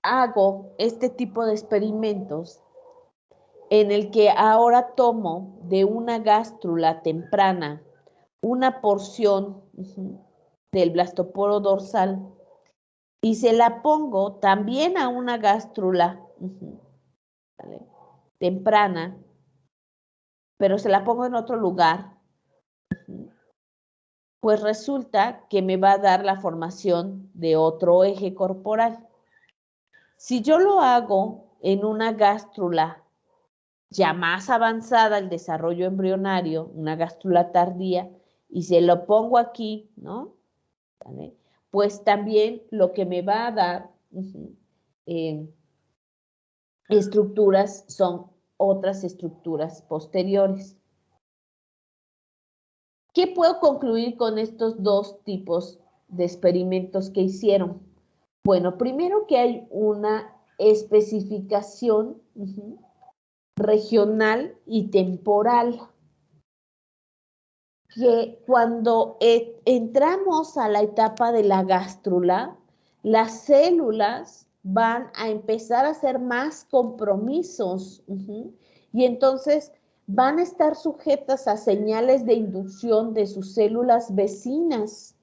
hago este tipo de experimentos en el que ahora tomo de una gástrula temprana una porción del blastoporo dorsal y se la pongo también a una gástrula ¿vale? temprana, pero se la pongo en otro lugar, pues resulta que me va a dar la formación de otro eje corporal. Si yo lo hago en una gástrula ya más avanzada, el desarrollo embrionario, una gástrula tardía, y se lo pongo aquí, ¿no? ¿Vale? Pues también lo que me va a dar estructuras son otras estructuras posteriores. ¿Qué puedo concluir con estos dos tipos de experimentos que hicieron? Bueno, primero que hay una especificación regional y temporal, que cuando entramos a la etapa de la gástrula, las células van a empezar a hacer más compromisos y entonces van a estar sujetas a señales de inducción de sus células vecinas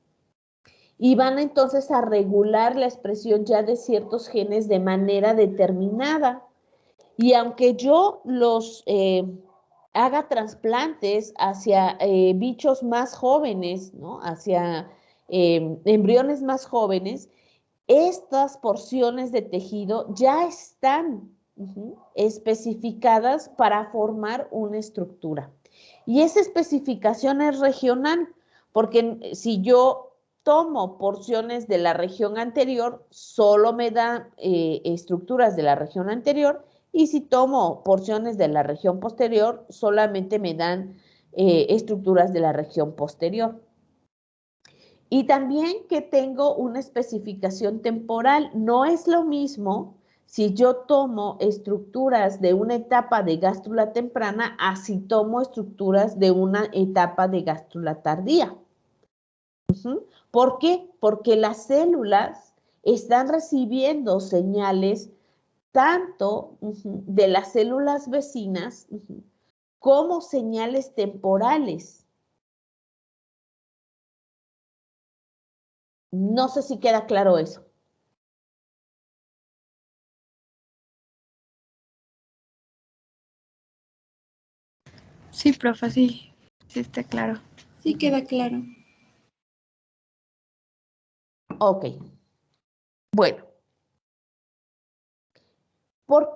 y van entonces a regular la expresión ya de ciertos genes de manera determinada. Y aunque yo los haga trasplantes hacia bichos más jóvenes, ¿no? Hacia embriones más jóvenes, estas porciones de tejido ya están especificadas para formar una estructura. Y esa especificación es regional, porque si yo tomo porciones de la región anterior, solo me dan estructuras de la región anterior, y si tomo porciones de la región posterior, solamente me dan estructuras de la región posterior. Y también que tengo una especificación temporal. No es lo mismo si yo tomo estructuras de una etapa de gástrula temprana a si tomo estructuras de una etapa de gástrula tardía. ¿Por qué? Porque las células están recibiendo señales tanto de las células vecinas como señales temporales. No sé si queda claro eso. Sí, profe, sí está claro. Sí, queda claro. Ok. Bueno. ¿Por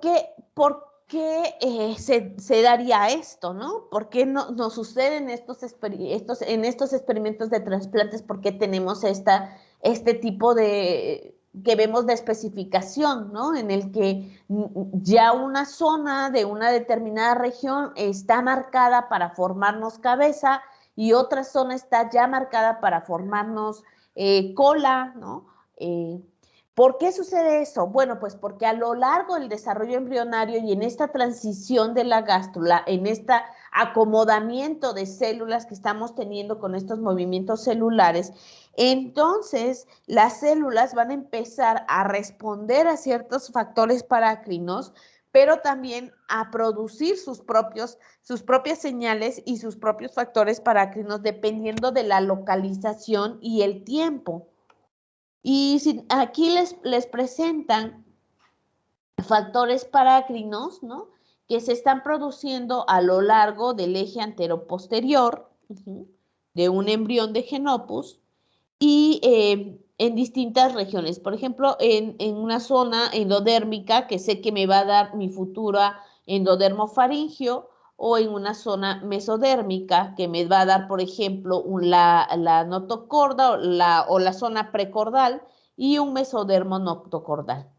qué se daría esto, no? ¿Por qué nos suceden en estos experimentos de trasplantes? ¿Por qué tenemos este tipo de que vemos de especificación, ¿no? En el que ya una zona de una determinada región está marcada para formarnos cabeza y otra zona está ya marcada para formarnos cola, ¿no? ¿Por qué sucede eso? Bueno, pues porque a lo largo del desarrollo embrionario y en esta transición de la gástrula, en este acomodamiento de células que estamos teniendo con estos movimientos celulares, entonces las células van a empezar a responder a ciertos factores parácrinos, pero también a producir sus propias señales y sus propios factores parácrinos dependiendo de la localización y el tiempo. Y si aquí les presentan factores parácrinos, ¿no? Que se están produciendo a lo largo del eje anteroposterior de un embrión de Genopus y en distintas regiones. Por ejemplo, en una zona endodérmica que sé que me va a dar mi futura endodermofaringio, o en una zona mesodérmica que me va a dar, por ejemplo, la notocorda o la zona precordal y un mesodermo noctocordal.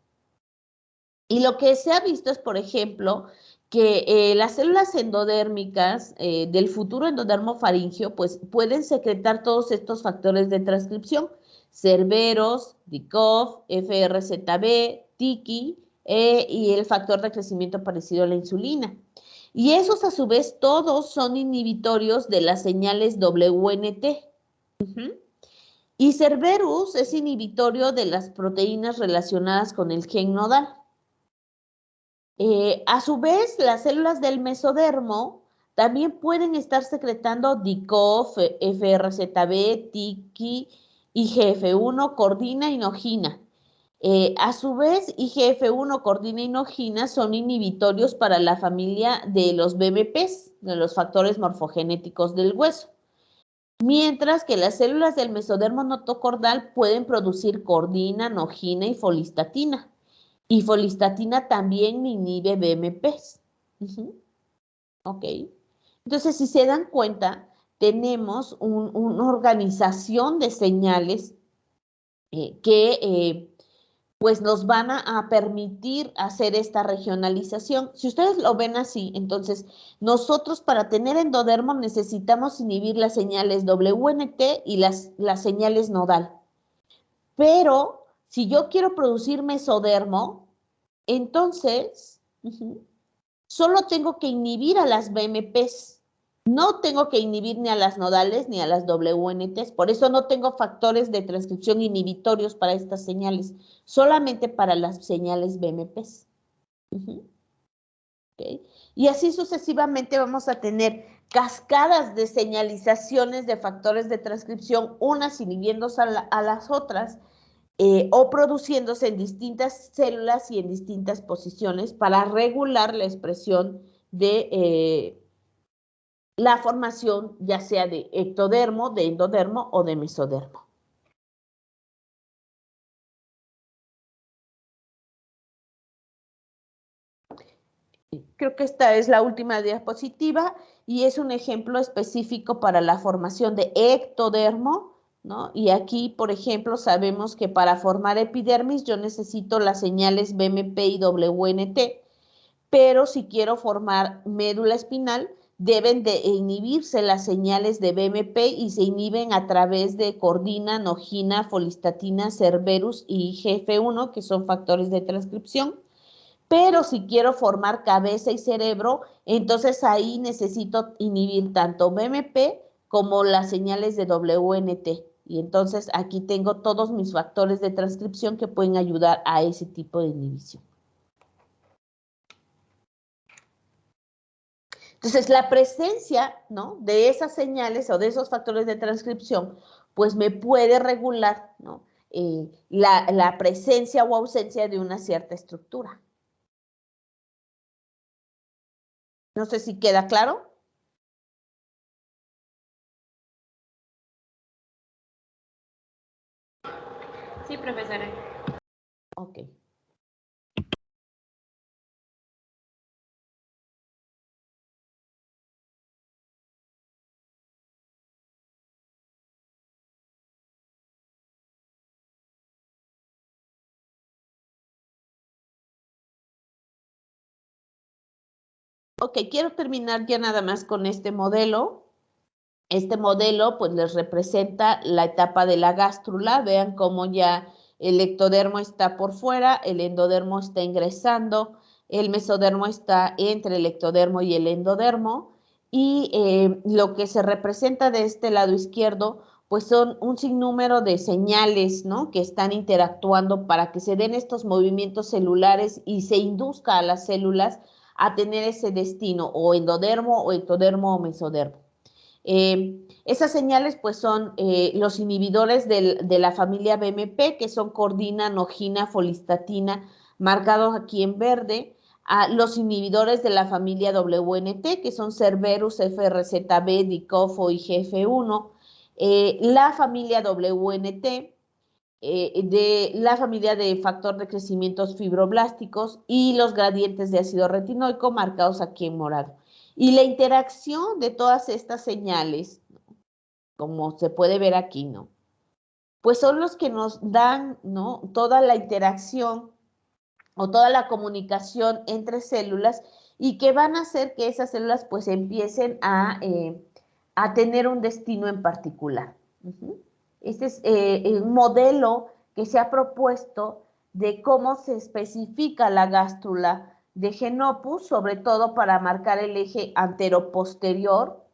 Y lo que se ha visto es, por ejemplo, que las células endodérmicas del futuro endodermofaringio pues pueden secretar todos estos factores de transcripción: Cerveros, DICOF, FRZB, TIKI y el factor de crecimiento parecido a la insulina. Y esos a su vez todos son inhibitorios de las señales WNT. Y Cerberus es inhibitorio de las proteínas relacionadas con el gen nodal. A su vez, las células del mesodermo también pueden estar secretando DICOF, FRZB, TICI, IGF-1, cordina y nogina. A su vez, IGF-1, cordina y nogina son inhibitorios para la familia de los BMPs, de los factores morfogenéticos del hueso. Mientras que las células del mesodermo notocordal pueden producir cordina, nogina y folistatina. Y folistatina también inhibe BMPs. Ok. Entonces, si se dan cuenta, tenemos una organización de señales que pues nos van a permitir hacer esta regionalización. Si ustedes lo ven así, entonces nosotros para tener endodermo necesitamos inhibir las señales WNT y las señales nodal. Pero si yo quiero producir mesodermo, entonces solo tengo que inhibir a las BMPs. No tengo que inhibir ni a las nodales ni a las WNTs, por eso no tengo factores de transcripción inhibitorios para estas señales, solamente para las señales BMPs. ¿Okay? Y así sucesivamente vamos a tener cascadas de señalizaciones de factores de transcripción, unas inhibiéndose a las otras, o produciéndose en distintas células y en distintas posiciones para regular la expresión de la formación ya sea de ectodermo, de endodermo o de mesodermo. Creo que esta es la última diapositiva y es un ejemplo específico para la formación de ectodermo, ¿no? Y aquí, por ejemplo, sabemos que para formar epidermis yo necesito las señales BMP y WNT, pero si quiero formar médula espinal, deben de inhibirse las señales de BMP y se inhiben a través de cordina, nogina, folistatina, Cerberus y IGF-1, que son factores de transcripción. Pero si quiero formar cabeza y cerebro, entonces ahí necesito inhibir tanto BMP como las señales de WNT. Y entonces aquí tengo todos mis factores de transcripción que pueden ayudar a ese tipo de inhibición. Entonces, la presencia, ¿no?, de esas señales o de esos factores de transcripción, pues me puede regular, ¿no?, la presencia o ausencia de una cierta estructura. No sé si queda claro. Sí, profesora. Ok. Ok, quiero terminar ya nada más con este modelo. Este modelo pues les representa la etapa de la gástrula. Vean cómo ya el ectodermo está por fuera, el endodermo está ingresando, el mesodermo está entre el ectodermo y el endodermo. Y lo que se representa de este lado izquierdo pues son un sinnúmero de señales, ¿no?, que están interactuando para que se den estos movimientos celulares y se induzca a las células a tener ese destino, o endodermo, o ectodermo, o mesodermo. Esas señales pues son los inhibidores de la familia BMP, que son cordina, nogina, folistatina, marcados aquí en verde. Los inhibidores de la familia WNT, que son Cerberus, FRZB, DICOF, IGF-1. La familia WNT, de la familia de factor de crecimientos fibroblásticos y los gradientes de ácido retinoico marcados aquí en morado. Y la interacción de todas estas señales, como se puede ver aquí, ¿no?, pues son los que nos dan, ¿no?, toda la interacción o toda la comunicación entre células y que van a hacer que esas células pues empiecen a tener un destino en particular. Este es un modelo que se ha propuesto de cómo se especifica la gástrula de Genopus, sobre todo para marcar el eje anteroposterior,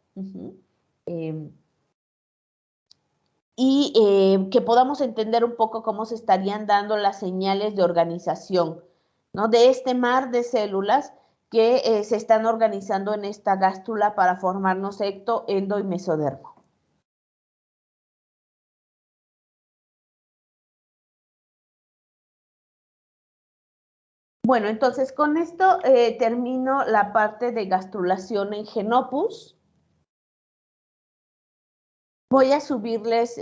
y que podamos entender un poco cómo se estarían dando las señales de organización, ¿no? De este mar de células que se están organizando en esta gástrula para formarnos ecto, endo y mesodermo. Bueno, entonces con esto termino la parte de gastrulación en Genopus. Voy a subirles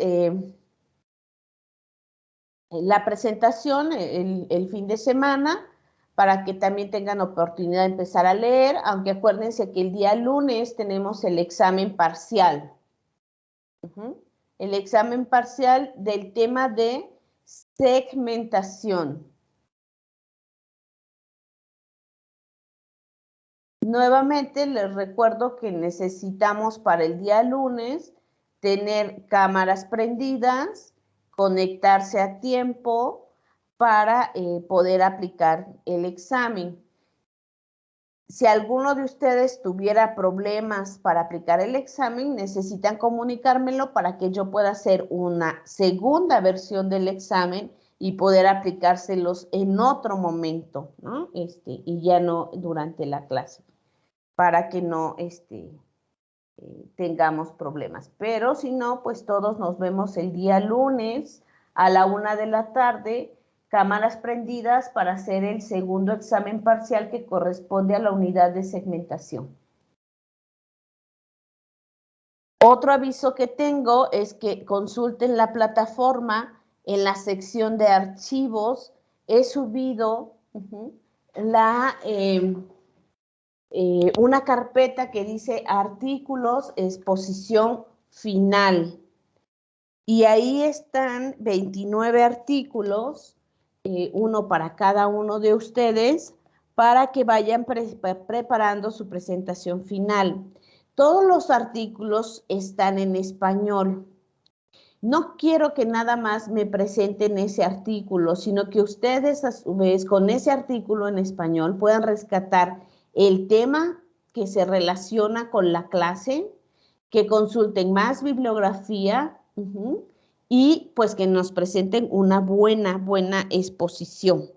la presentación el fin de semana para que también tengan oportunidad de empezar a leer, aunque acuérdense que el día lunes tenemos el examen parcial. El examen parcial del tema de segmentación. Nuevamente les recuerdo que necesitamos para el día lunes tener cámaras prendidas, conectarse a tiempo para poder aplicar el examen. Si alguno de ustedes tuviera problemas para aplicar el examen, necesitan comunicármelo para que yo pueda hacer una segunda versión del examen y poder aplicárselos en otro momento, ¿no? Y ya no durante la clase, para que no tengamos problemas. Pero si no, pues todos nos vemos el día lunes a la 1 de la tarde, cámaras prendidas para hacer el segundo examen parcial que corresponde a la unidad de segmentación. Otro aviso que tengo es que consulten la plataforma. En la sección de archivos he subido una carpeta que dice artículos, exposición final. Y ahí están 29 artículos, uno para cada uno de ustedes, para que vayan preparando su presentación final. Todos los artículos están en español. No quiero que nada más me presenten ese artículo, sino que ustedes a su vez con ese artículo en español puedan rescatar el tema que se relaciona con la clase, que consulten más bibliografía y pues que nos presenten una buena exposición.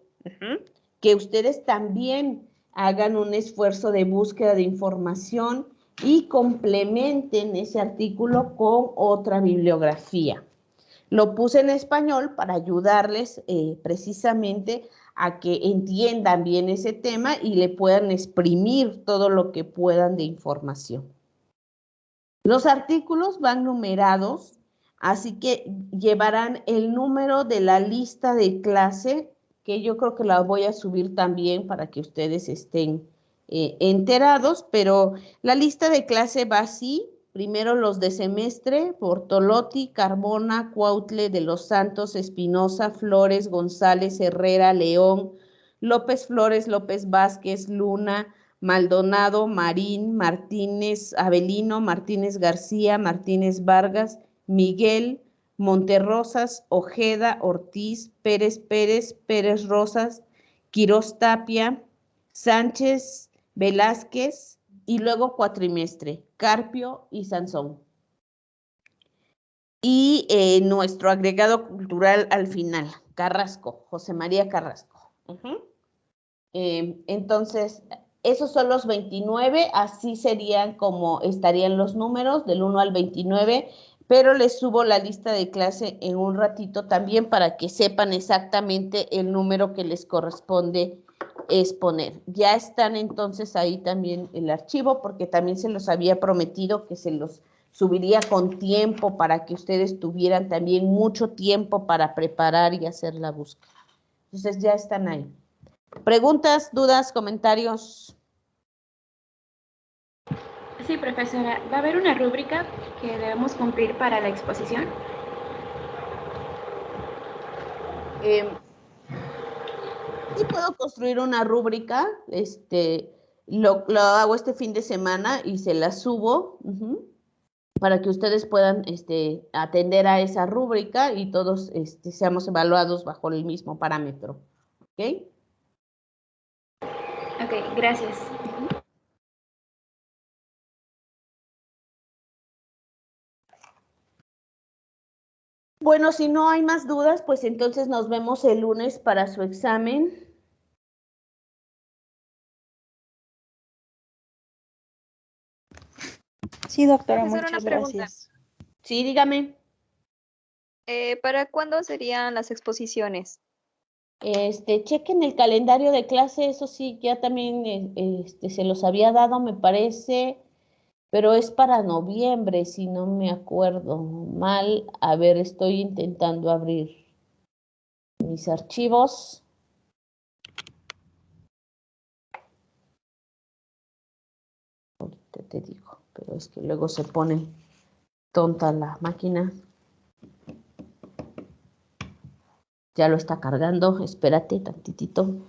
Que ustedes también hagan un esfuerzo de búsqueda de información y complementen ese artículo con otra bibliografía. Lo puse en español para ayudarles precisamente a que entiendan bien ese tema y le puedan exprimir todo lo que puedan de información. Los artículos van numerados, así que llevarán el número de la lista de clase, que yo creo que la voy a subir también para que ustedes estén enterados, pero la lista de clase va así. Primero los de semestre: Bortolotti, Carbona, Cuautle, de los Santos, Espinosa, Flores, González, Herrera, León, López Flores, López Vázquez, Luna, Maldonado, Marín, Martínez, Avelino, Martínez García, Martínez Vargas, Miguel, Monterrosas, Ojeda, Ortiz, Pérez Pérez, Pérez Rosas, Quirós Tapia, Sánchez, Velázquez y luego cuatrimestre, Carpio y Sansón. Y nuestro agregado cultural al final, Carrasco, José María Carrasco. Entonces, esos son los 29, así serían como estarían los números del 1 al 29, pero les subo la lista de clase en un ratito también para que sepan exactamente el número que les corresponde exponer. Ya están entonces ahí también el archivo, porque también se los había prometido que se los subiría con tiempo para que ustedes tuvieran también mucho tiempo para preparar y hacer la búsqueda. Entonces ya están ahí. ¿Preguntas, dudas, comentarios? Sí, profesora. ¿Va a haber una rúbrica que debemos cumplir para la exposición? Sí puedo construir una rúbrica, lo hago este fin de semana y se la subo para que ustedes puedan atender a esa rúbrica y todos seamos evaluados bajo el mismo parámetro. ¿Ok? Ok, gracias. Bueno, si no hay más dudas, pues entonces nos vemos el lunes para su examen. Sí, doctora, Profesora, muchas una pregunta. gracias. Sí, dígame. ¿Para cuándo serían las exposiciones? Chequen el calendario de clase, eso sí, ya también se los había dado, me parece, pero es para noviembre, si no me acuerdo mal. A ver, estoy intentando abrir mis archivos. Ahorita te digo, pero es que luego se pone tonta la máquina. Ya lo está cargando, espérate tantitito.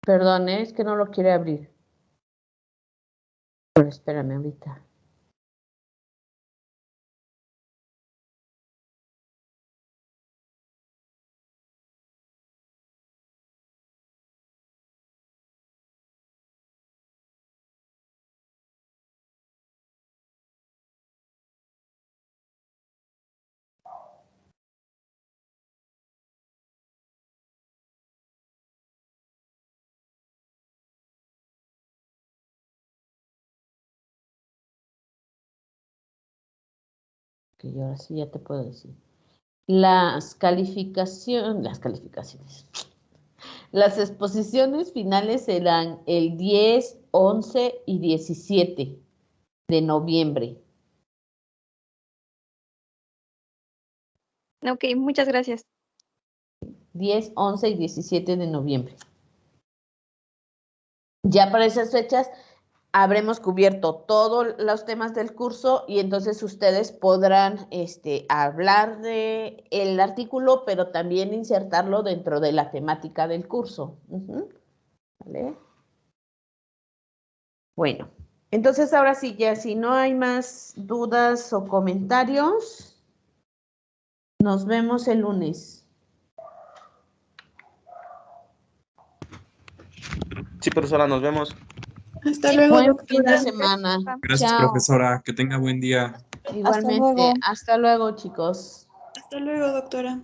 Perdón, es que no lo quiere abrir. Pero espérame ahorita. Que yo ahora sí ya te puedo decir. Las calificaciones. Las exposiciones finales serán el 10, 11 y 17 de noviembre. Ok, muchas gracias. 10, 11 y 17 de noviembre. Ya para esas fechas habremos cubierto todos los temas del curso y entonces ustedes podrán hablar de el artículo, pero también insertarlo dentro de la temática del curso. ¿Vale? Bueno, entonces ahora sí, ya si no hay más dudas o comentarios, nos vemos el lunes. Sí, profesora, nos vemos. Hasta luego, Buen doctora. fin de semana. Gracias, Chao. profesora. Que tenga buen día. Hasta Igualmente. luego. Hasta luego, chicos. Hasta luego, doctora.